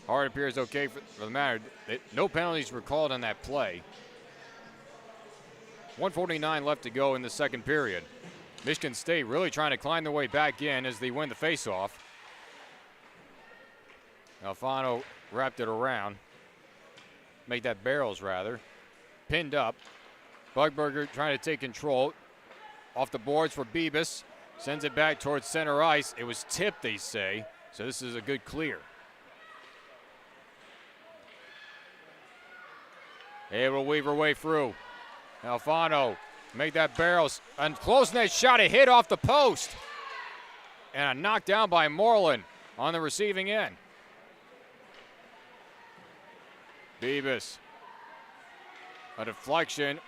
Hart appears okay for the matter. No penalties were called on that play. 1:49 left to go in the second period. Michigan State really trying to climb their way back in as they win the faceoff. Alfano wrapped it around. Make that barrels rather. Pinned up. Bugberger trying to take control. Off the boards for Bebus. Sends it back towards center ice. It was tipped, they say. So this is a good clear. Able to weave her way through. Alfano make that barrels. And close net shot. It hit off the post. And a knockdown by Moreland on the receiving end. Bebus. A deflection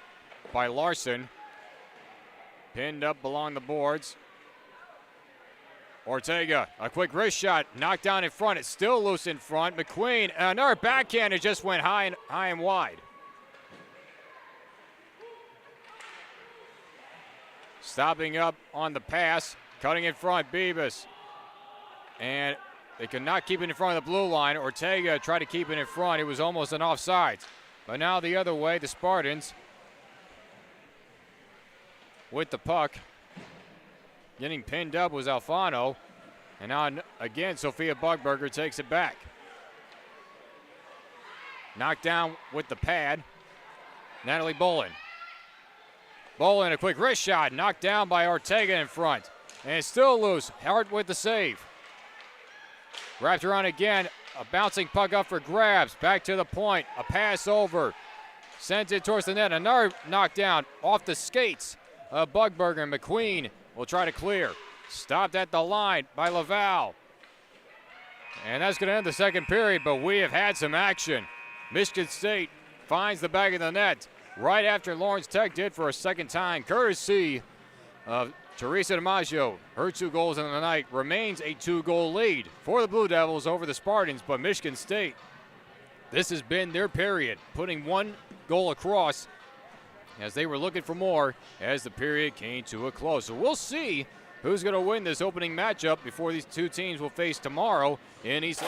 by Larson. Pinned up along the boards. Ortega, a quick wrist shot, knocked down in front. It's still loose in front. McQueen, another backhand. It just went high and wide. Stopping up on the pass, cutting in front, Bebus. And they could not keep it in front of the blue line. Ortega tried to keep it in front. It was almost an offsides. But now the other way, the Spartans with the puck. Getting pinned up was Alfano. And now again, Sophia Bugberger takes it back. Knocked down with the pad. Natalie Bolin. Bolin, a quick wrist shot, knocked down by Ortega in front. And it's still loose. Hart with the save. Wrapped around again. A bouncing puck up for grabs. Back to the point. A pass over. Sends it towards the net. Another knockdown off the skates. Bugberger and McQueen will try to clear. Stopped at the line by Laval. And that's going to end the second period, but we have had some action. Michigan State finds the back of the net right after Lawrence Tech did for a second time, courtesy of Teresa DiMaggio. Her 2 goals in the night remains a 2-goal lead for the Blue Devils over the Spartans, but Michigan State, this has been their period, putting 1 goal across as they were looking for more as the period came to a close. So we'll see who's going to win this opening matchup before these two teams will face tomorrow in East.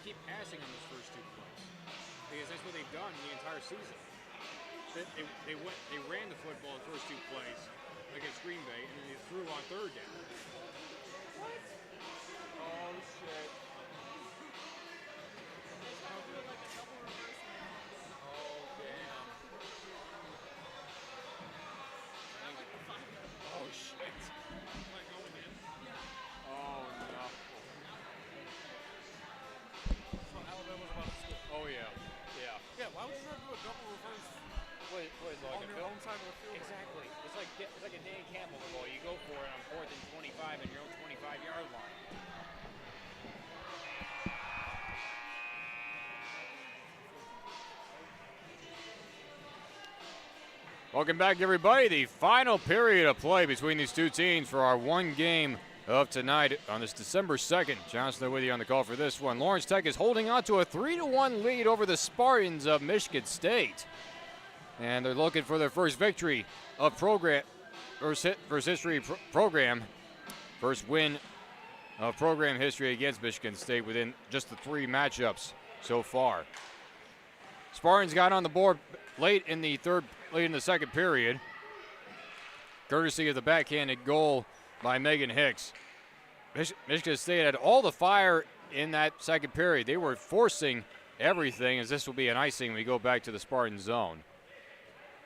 keep passing on those first 2 plays because that's what they've done the entire season. They ran the football the first 2 plays against Green Bay, and then they threw on 3rd down. What? Oh shit! Oh damn! Oh shit! Oh no! Alabama's about to score. Oh yeah, yeah. Yeah, why would you try to do a double reverse What is like on your own side of the field? Exactly. It's like a Dan Campbell ball. You go for it on 4th and 25 in your own 25-yard line. Welcome back, everybody. The final period of play between these two teams for our one game of tonight on this December 2nd. Johnson with you on the call for this one. Lawrence Tech is holding on to a 3-1 lead over the Spartans of Michigan State. And they're looking for their first victory of program versus history program. First win of program history against Michigan State within just the 3 matchups so far. Spartans got on the board late in the second period, courtesy of the backhanded goal by Megan Hicks. Michigan State had all the fire in that second period. They were forcing everything, as this will be an icing when we go back to the Spartan zone.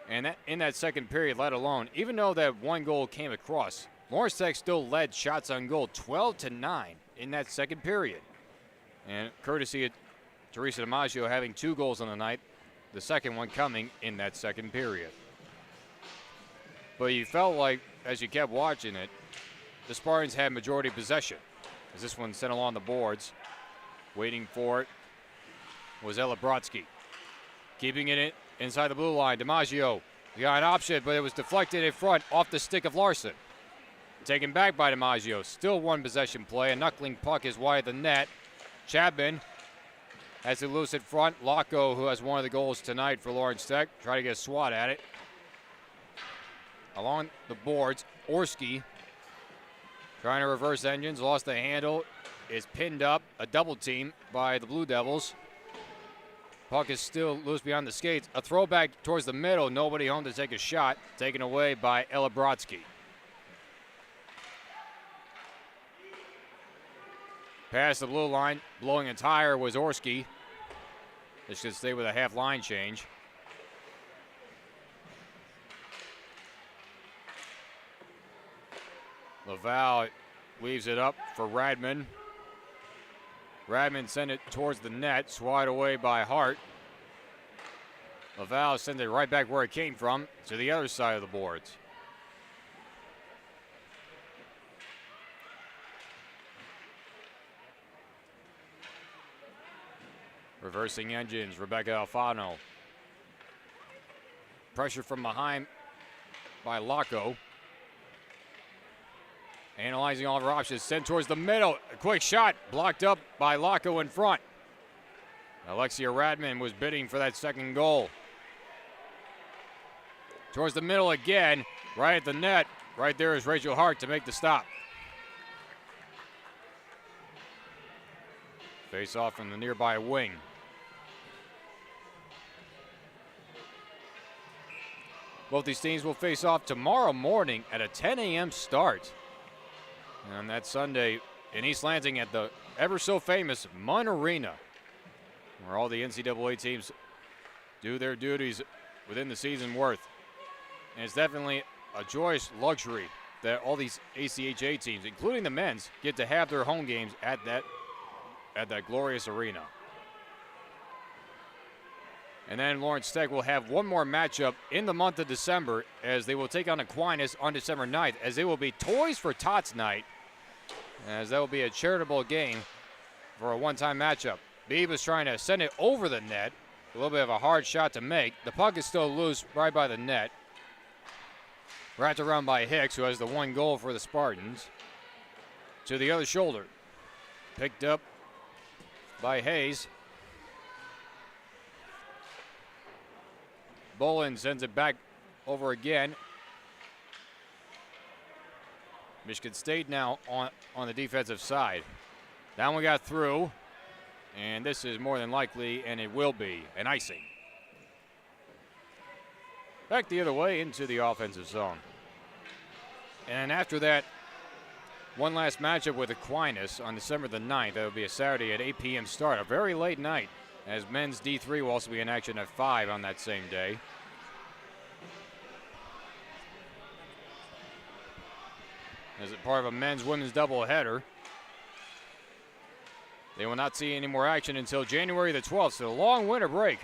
And in that second period, let alone, even though that one goal came across, Lawrence Tech still led shots on goal 12-9 in that second period. And courtesy of Teresa DiMaggio having 2 goals on the night, the second one coming in that second period. But you felt like, as you kept watching it, the Spartans had majority possession. As this one sent along the boards, waiting for it was Ella Brodsky. Keeping it inside the blue line, DiMaggio got an option, but it was deflected in front off the stick of Larson. Taken back by DiMaggio. Still one possession play. A knuckling puck is wide of the net. Chapman has it loose in front. Locko, who has one of the goals tonight for Lawrence Tech, try to get a swat at it. Along the boards, Orski trying to reverse engines, lost the handle, is pinned up, a double team by the Blue Devils. Puck is still loose beyond the skates. A throwback towards the middle, nobody home to take a shot, taken away by Ella Brodsky. Past the blue line, blowing a tire was Orski. This should stay with a half line change. Laval weaves it up for Radman. Radman sent it towards the net, swatted away by Hart. Laval sent it right back where it came from, to the other side of the boards. Reversing engines, Rebecca Alfano. Pressure from behind by Locko. Analyzing all of her options, sent towards the middle. A quick shot, blocked up by Locko in front. Alexia Radman was bidding for that second goal. Towards the middle again, right at the net. Right there is Rachel Hart to make the stop. Face off from the nearby wing. Both these teams will face off tomorrow morning at a 10 a.m. start. And on that Sunday in East Lansing at the ever so famous Munn Arena, where all the NCAA teams do their duties within the season worth. And it's definitely a joyous luxury that all these ACHA teams, including the men's, get to have their home games at that glorious arena. And then Lawrence Tech will have one more matchup in the month of December as they will take on Aquinas on December 9th, as it will be Toys for Tots night, as that will be a charitable game for a one-time matchup. Beebe is trying to send it over the net. A little bit of a hard shot to make. The puck is still loose right by the net. Wrapped around by Hicks, who has the one goal for the Spartans. To the other shoulder. Picked up by Hayes. Bolin sends it back over again. Michigan State now on the defensive side. That one got through. And this is more than likely, and it will be, an icing. Back the other way into the offensive zone. And after that, one last matchup with Aquinas on December the 9th. That will be a Saturday at 8 p.m. start, a very late night, as men's D3 will also be in action at 5 on that same day. As a part of a men's-women's doubleheader. They will not see any more action until January the 12th, so a long winter break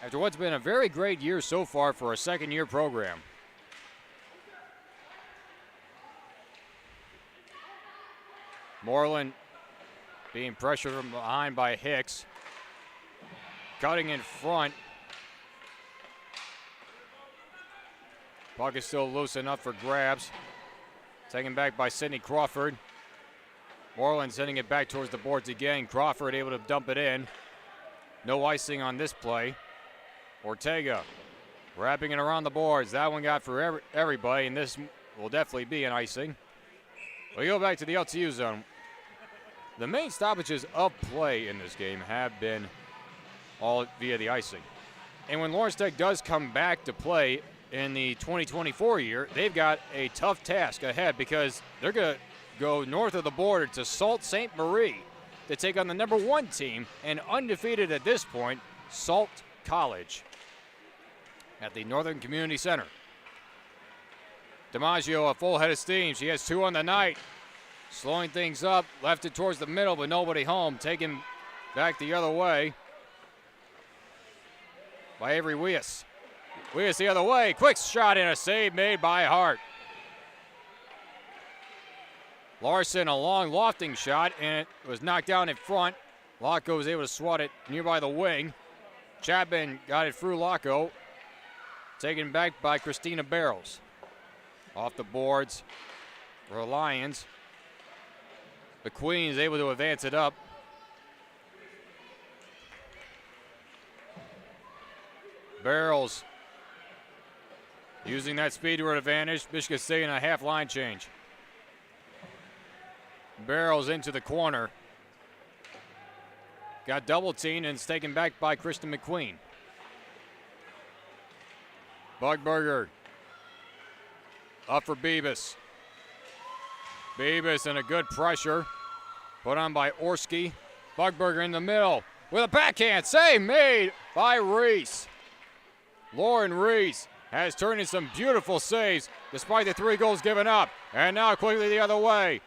after what's been a very great year so far for a second-year program. Moreland being pressured from behind by Hicks. Cutting in front. Puck is still loose enough for grabs. Taken back by Sidney Crawford. Moreland sending it back towards the boards again. Crawford able to dump it in. No icing on this play. Ortega wrapping it around the boards. That one got for everybody, and this will definitely be an icing. We go back to the LTU zone. The main stoppages of play in this game have been all via the icing. And when Lawrence Tech does come back to play in the 2024 year, they've got a tough task ahead because they're going to go north of the border to Sault Ste. Marie to take on the number 1 team and undefeated at this point, Sault College at the Northern Community Center. DiMaggio a full head of steam. She has 2 on the night. Slowing things up, left it towards the middle, but nobody home. Taken back the other way by Avery Weas. Weas the other way. Quick shot and a save made by Hart. Larson, a long lofting shot, and it was knocked down in front. Locko was able to swat it nearby the wing. Chapman got it through Locko. Taken back by Christina Barrows. Off the boards for the Lions. The Queens able to advance it up. Barrels using that speed to her advantage. Michigan State in a half line change. Barrels into the corner. Got double teamed and it's taken back by Kristen McQueen. Bugberger up for Beebus. Beebus and a good pressure put on by Orski. Bugberger in the middle with a backhand save made by Reese. Lauren Reese has turned in some beautiful saves despite the 3 goals given up. And now quickly the other way.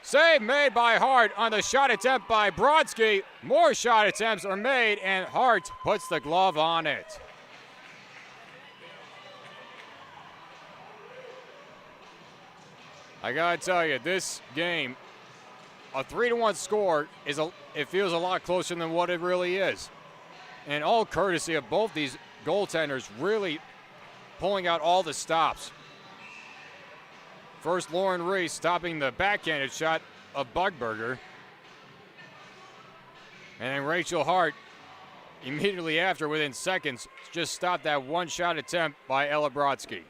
Save made by Hart on the shot attempt by Brodsky. More shot attempts are made and Hart puts the glove on it. I gotta tell you, this game, a 3-1 score it feels a lot closer than what it really is. And all courtesy of both these goaltenders really pulling out all the stops. First, Lauren Reese stopping the backhanded shot of Bugberger. And then Rachel Hart immediately after, within seconds, just stopped that one shot attempt by Ella Brodsky.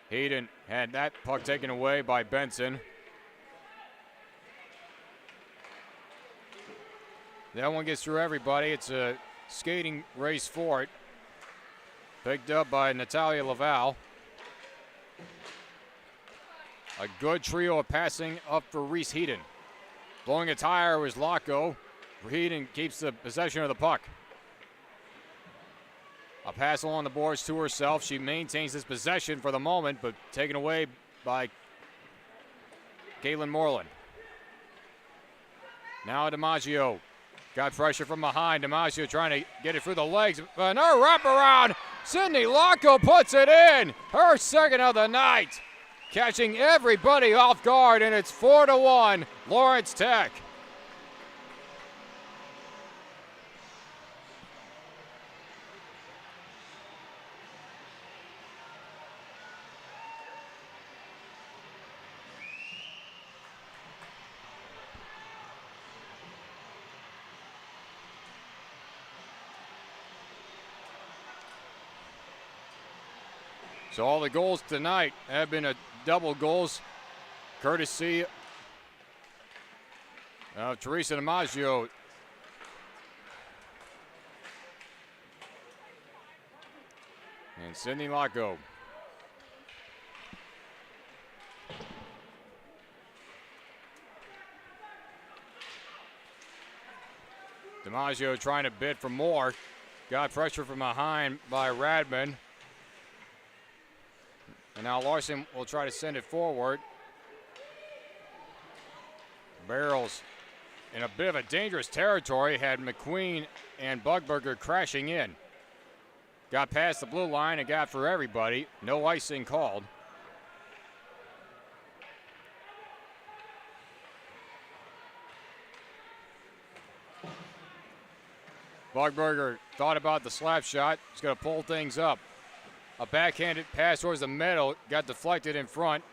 Hayden had that puck taken away by Benson. That one gets through everybody. It's a skating race for it. Picked up by Natalia Laval. A good trio of passing up for Reese Heaton. Blowing a tire was Locko. Heaton keeps the possession of the puck. A pass along the boards to herself. She maintains this possession for the moment, but taken away by Caitlin Moreland. Now DiMaggio. Got pressure from behind. DiMaggio trying to get it through the legs. Another wraparound. Sydney Locko puts it in. Her second of the night. Catching everybody off guard, and it's 4-1, Lawrence Tech. So all the goals tonight have been double goals courtesy of Teresa DiMaggio. And Sydney Locko. DiMaggio trying to bid for more. Got pressure from behind by Radman. And now Larson will try to send it forward. Barrels in a bit of a dangerous territory, had McQueen and Bugberger crashing in. Got past the blue line and got for everybody. No icing called. Bugberger thought about the slap shot. He's going to pull things up. A backhanded pass towards the middle. Got deflected in front.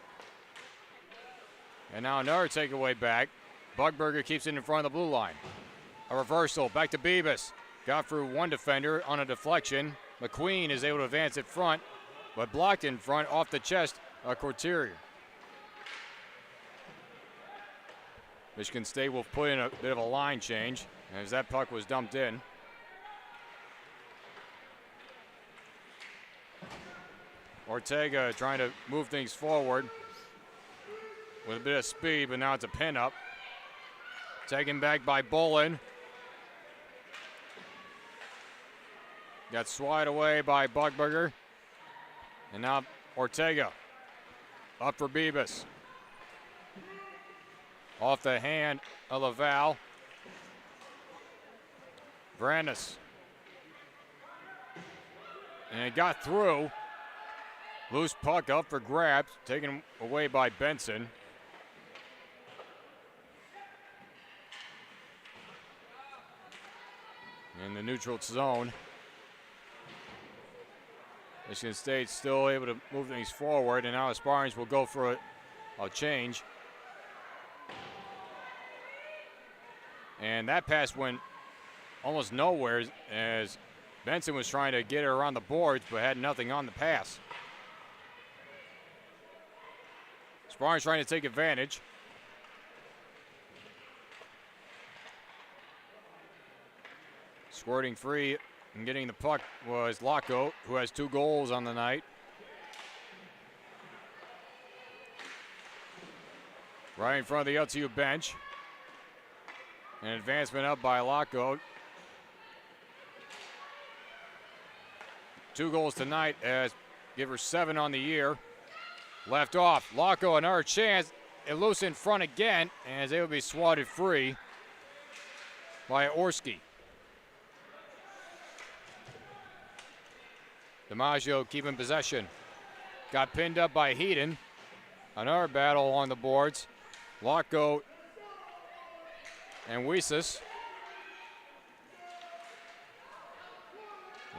And now another takeaway back. Bugberger keeps it in front of the blue line. A reversal. Back to Bebas. Got through one defender on a deflection. McQueen is able to advance it front, but blocked in front off the chest of Courtier. Michigan State will put in a bit of a line change as that puck was dumped in. Ortega trying to move things forward with a bit of speed, but now it's a pin up. Taken back by Bolin. Got swatted away by Bugberger. And now Ortega up for Bebas. Off the hand of Laval. Brandis. And it got through. Loose puck up for grabs, taken away by Benson. In the neutral zone. Michigan State still able to move things forward, and now Spartans will go for a change. And that pass went almost nowhere as Benson was trying to get it around the boards but had nothing on the pass. Spartans trying to take advantage. Squirting free and getting the puck was Locko, who has 2 goals on the night. Right in front of the LTU bench. An advancement up by Locko. 2 goals tonight as give her 7 on the year. Left off. Locko another chance. It loose in front again and is able to be swatted free by Orski. DiMaggio keeping possession. Got pinned up by Heaton. Another battle along the boards. Locko and Weesus.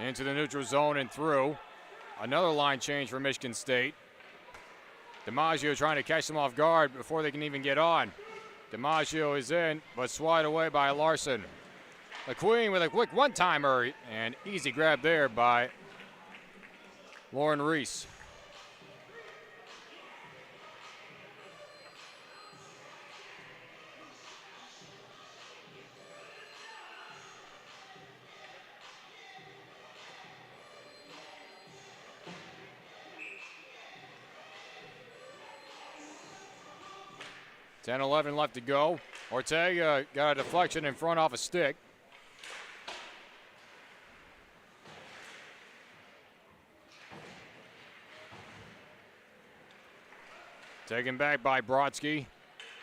Into the neutral zone and through. Another line change for Michigan State. DiMaggio trying to catch them off guard before they can even get on. DiMaggio is in, but swatted away by Larson. McQueen with a quick one-timer and easy grab there by Lauren Reese. (10-11) left to go. Ortega got a deflection in front off a stick. Taken back by Brodsky.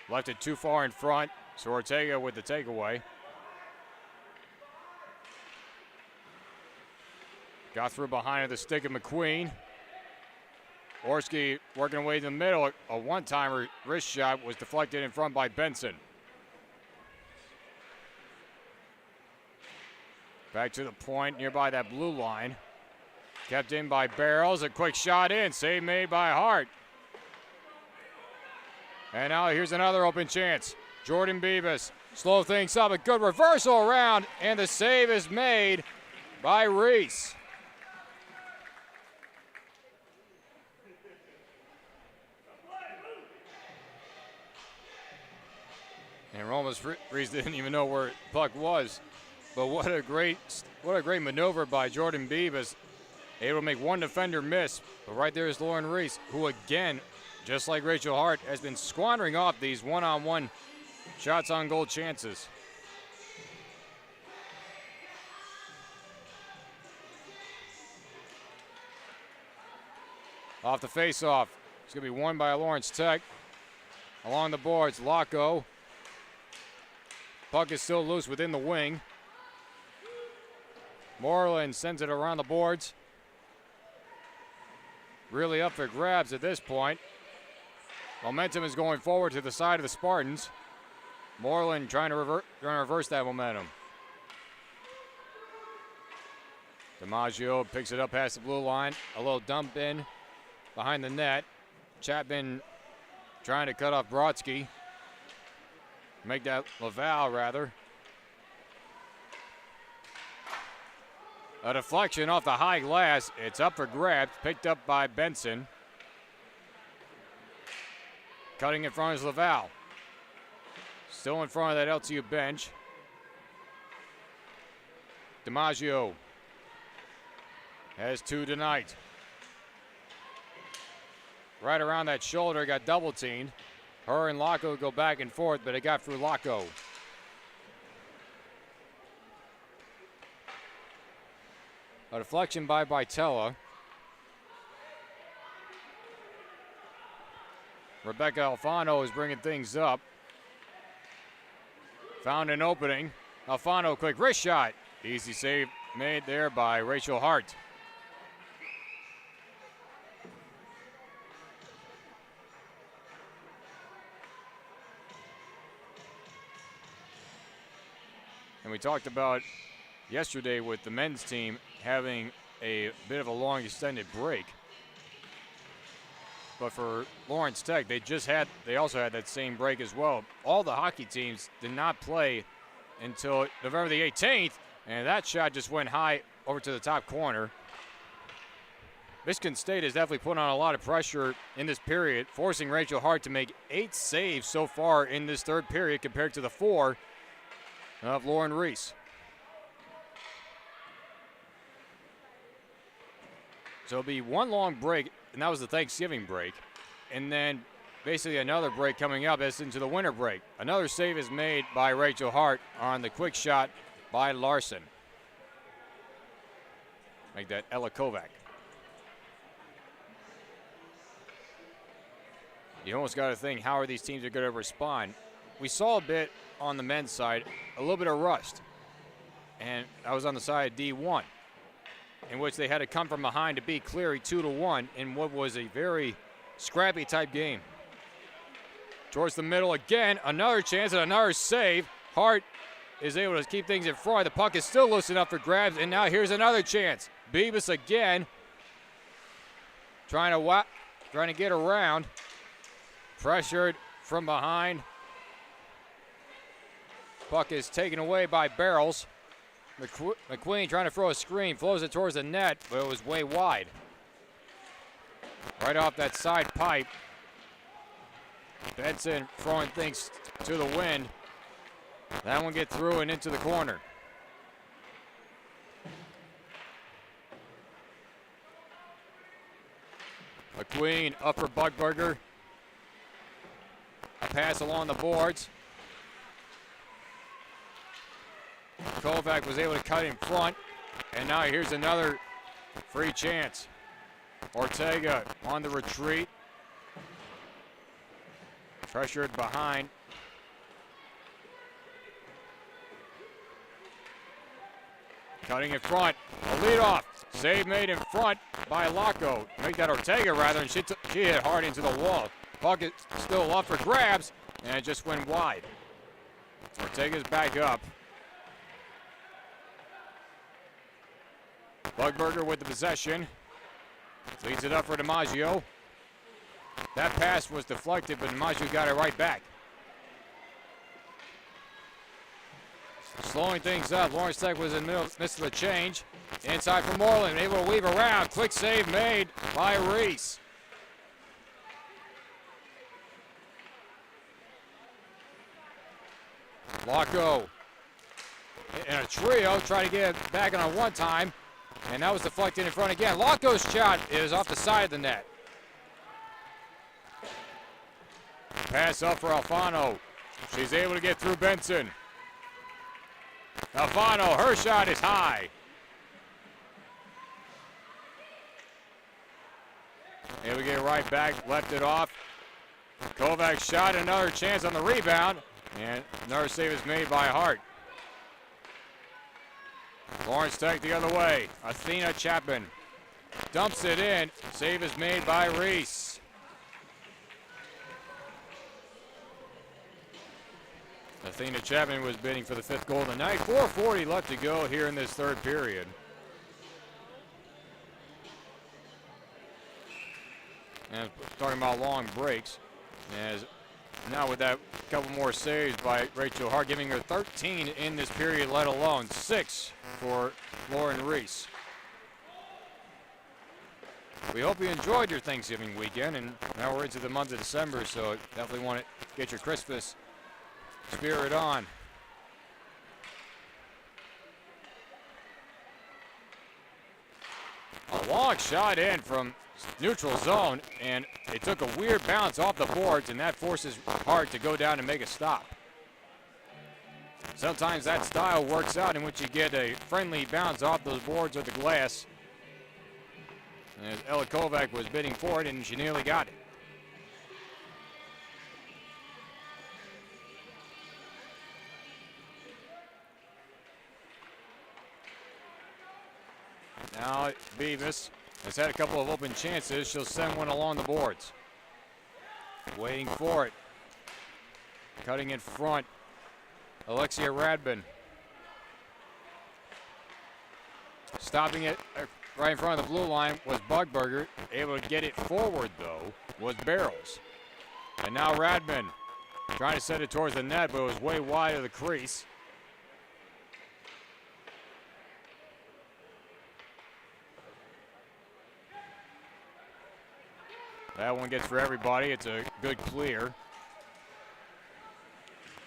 Left it too far in front, so Ortega with the takeaway. Got through behind the stick of McQueen. Orski working away in the middle. A one-timer wrist shot was deflected in front by Benson. Back to the point nearby that blue line. Kept in by Barrels. A quick shot in. Save made by Hart. And now here's another open chance. Jordan Bebas slow things up. A good reversal around, and the save is made by Reese. And Reese didn't even know where puck was. But what a great maneuver by Jordan Beebus. Able to make one defender miss. But right there is Lauren Reese, who again, just like Rachel Hart, has been squandering off these one-on-one shots on goal chances. Off the face-off. It's going to be won by Lawrence Tech. Along the boards, Laco. Puck is still loose within the wing. Moreland sends it around the boards. Really up for grabs at this point. Momentum is going forward to the side of the Spartans. Moreland trying to reverse that momentum. DiMaggio picks it up past the blue line. A little dump in behind the net. Chapman trying to cut off Brodsky. Make that Laval, rather. A deflection off the high glass. It's up for grabs. Picked up by Benson. Cutting in front is Laval. Still in front of that LTU bench. DiMaggio has two tonight. Right around that shoulder, got double teamed. Her and Laco go back and forth, but it got through Laco. A deflection by Vitella. Rebecca Alfano is bringing things up. Found an opening. Alfano, quick wrist shot. Easy save made there by Rachel Hart. And we talked about yesterday with the men's team having a bit of a long extended break. But for Lawrence Tech, they also had that same break as well. All the hockey teams did not play until November the 18th, and that shot just went high over to the top corner. Michigan State has definitely put on a lot of pressure in this period, forcing Rachel Hart to make 8 saves so far in this third period compared to the 4 of Lauren Reese. So it'll be one long break, and that was the Thanksgiving break. And then basically another break coming up as into the winter break. Another save is made by Rachel Hart on the quick shot by Larson. Make that Ella Kovac. You almost got to think, how are these teams going to respond? We saw a bit on the men's side, a little bit of rust. And I was on the side of D1, in which they had to come from behind to beat Cleary 2-1 in what was a very scrappy type game. Towards the middle again, another chance and another save. Hart is able to keep things in front. The puck is still loose enough for grabs, and now here's another chance. Beebus again, trying to get around. Pressured from behind. Puck is taken away by Barrels. McQueen trying to throw a screen, flows it towards the net, but it was way wide. Right off that side pipe. Benson throwing things to the wind. That one get through and into the corner. McQueen up for Buckberger. A pass along the boards. Kovac was able to cut in front, and now here's another free chance. Ortega on the retreat. Pressured behind. Cutting in front. A leadoff. Save made in front by Laco. Make that Ortega rather, and she hit hard into the wall. Puck is still up for grabs, and it just went wide. Ortega's back up. Bugberger with the possession. Leads it up for DiMaggio. That pass was deflected, but DiMaggio got it right back. Slowing things up. Lawrence Tech was in the midst of the change. Inside for Moreland, able to weave around. Quick save made by Reese. Locko in a trio, try to get it back on one time, and that was deflected in front again. Locko's shot is off the side of the net. Pass up for Alfano. She's able to get through Benson. Alfano, her shot is high. Able to get right back, left it off. Kovac shot, another chance on the rebound, and another save is made by Hart. Lawrence Tech the other way. Athena Chapman dumps it in. Save is made by Reese. Athena Chapman was bidding for the 5th goal of the night. 4:40 left to go here in this 3rd period. And talking about long breaks, as now with that couple more saves by Rachel Hart, giving her 13 in this period, let alone 6 for Lauren Reese. We hope you enjoyed your Thanksgiving weekend, and now we're into the month of December, so definitely want to get your Christmas spirit on. A long shot in from neutral zone, and it took a weird bounce off the boards, and that forces Hart to go down and make a stop. Sometimes that style works out in which you get a friendly bounce off those boards or the glass. And Ella Kovac was bidding for it, and she nearly got it. Now Beavis has had a couple of open chances. She'll send one along the boards. Waiting for it. Cutting in front. Alexia Radbin. Stopping it right in front of the blue line was Bugberger. Able to get it forward, though, was Barrels. And now Radbin trying to set it towards the net, but it was way wide of the crease. That one gets for everybody. It's a good clear.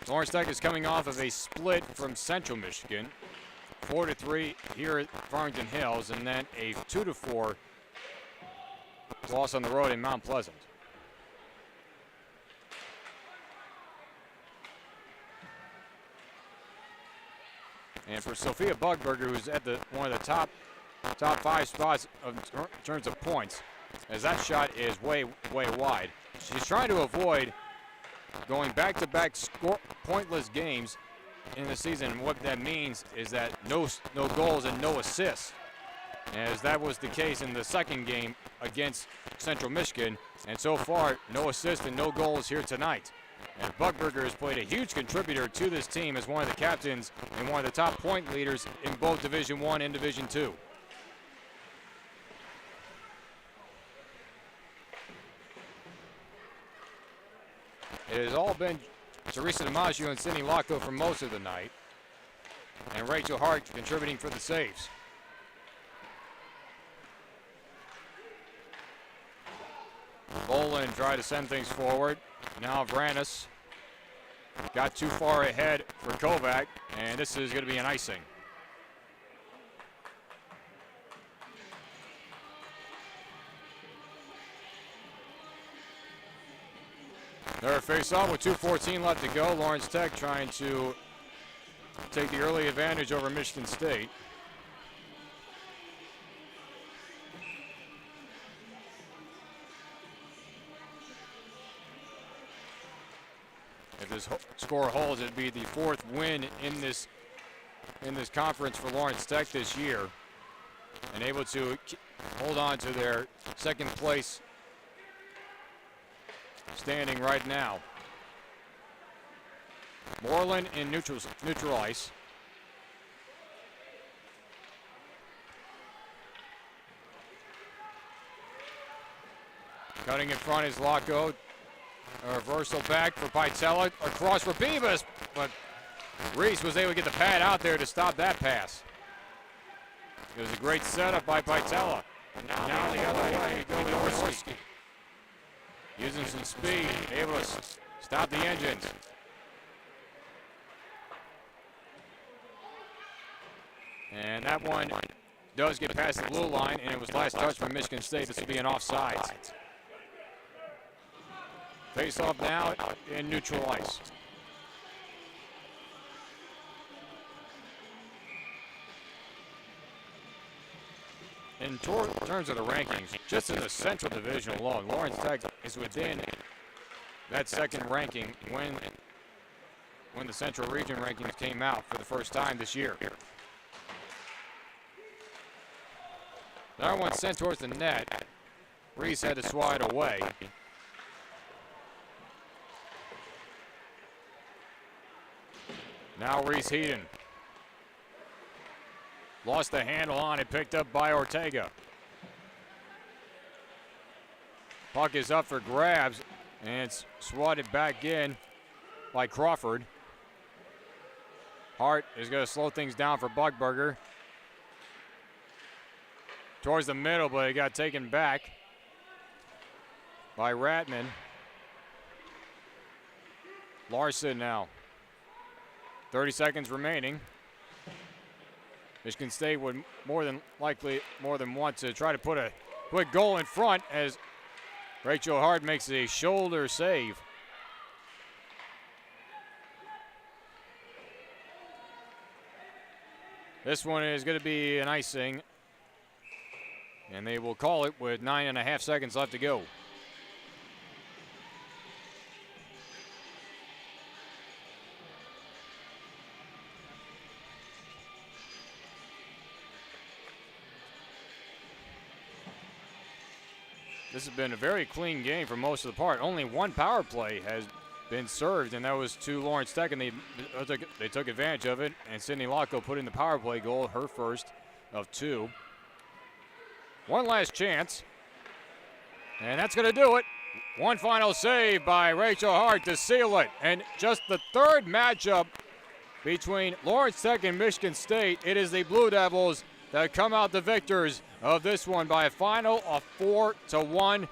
Lawrence Tech is coming off of a split from Central Michigan. 4-3 here at Farmington Hills, and then a 2-4 loss on the road in Mount Pleasant. And for Sophia Bugberger, who's at one of the top 5 spots in terms of points, as that shot is way wide. She's trying to avoid going back-to-back pointless games in the season. What that means is that no goals and no assists, as that was the case in the second game against Central Michigan. And so far, no assists and no goals here tonight. And Bugberger has played a huge contributor to this team as one of the captains and one of the top point leaders in both Division I and Division II. It has all been Teresa DiMaggio and Sydney Locko for most of the night, and Rachel Hart contributing for the saves. Bolin tried to send things forward. Now Vranis got too far ahead for Kovac, and this is going to be an icing. They're face off with 2:14 left to go. Lawrence Tech trying to take the early advantage over Michigan State. If this score holds, it'd be the 4th win in this conference for Lawrence Tech this year, and able to hold on to their 2nd place standing right now. Moreland in neutral ice. Cutting in front is Locko. A reversal back for Pitella. Across for Beavis, but Reese was able to get the pad out there to stop that pass. It was a great setup by Pitella. And now the other way, Gorski. Using some speed, able to stop the engines. And that one does get past the blue line, and it was last touch by Michigan State. This will be an offside. Face off now in neutral ice. In terms of the rankings, just in the Central Division alone, Lawrence Tech is within that second ranking when the Central Region rankings came out for the first time this year. That one sent towards the net. Reese had to swat it away. Now Reese Heaton. Lost the handle on it, picked up by Ortega. Puck is up for grabs, and it's swatted back in by Crawford. Hart is going to slow things down for Buckberger. Towards the middle, but it got taken back by Ratman. Larson now. 30 seconds remaining. Michigan State would more than want to try to put a quick goal in front as Rachel Hart makes a shoulder save. This one is going to be an icing, and they will call it with 9.5 seconds left to go. This has been a very clean game for most of the part. Only one power play has been served, and that was to Lawrence Tech, and they took advantage of it. And Sydney Locko put in the power play goal, her first of 2. One last chance, and that's going to do it. One final save by Rachel Hart to seal it. And just the third matchup between Lawrence Tech and Michigan State. It is the Blue Devils that come out the victors of this one by a final of 4-1.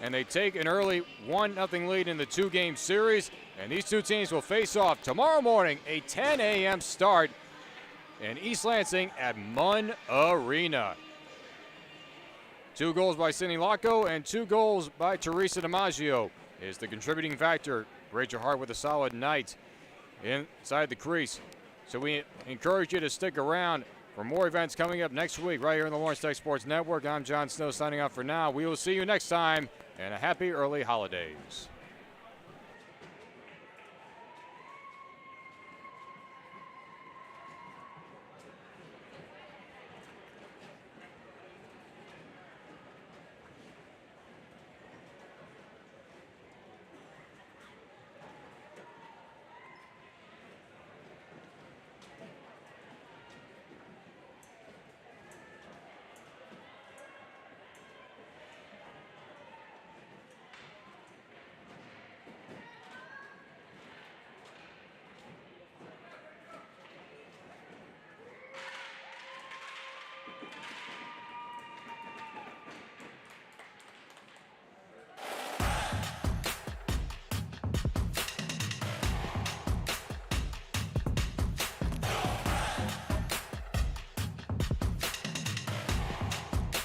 And they take an early 1-0 lead in the 2-game series. And these two teams will face off tomorrow morning, a 10 a.m. start in East Lansing at Munn Arena. 2 goals by Sydney Locko and 2 goals by Teresa DiMaggio is the contributing factor. Rachel Hart with a solid night inside the crease. So we encourage you to stick around for more events coming up next week right here on the Lawrence Tech Sports Network. I'm John Snow signing off for now. We will see you next time, and a happy early holidays.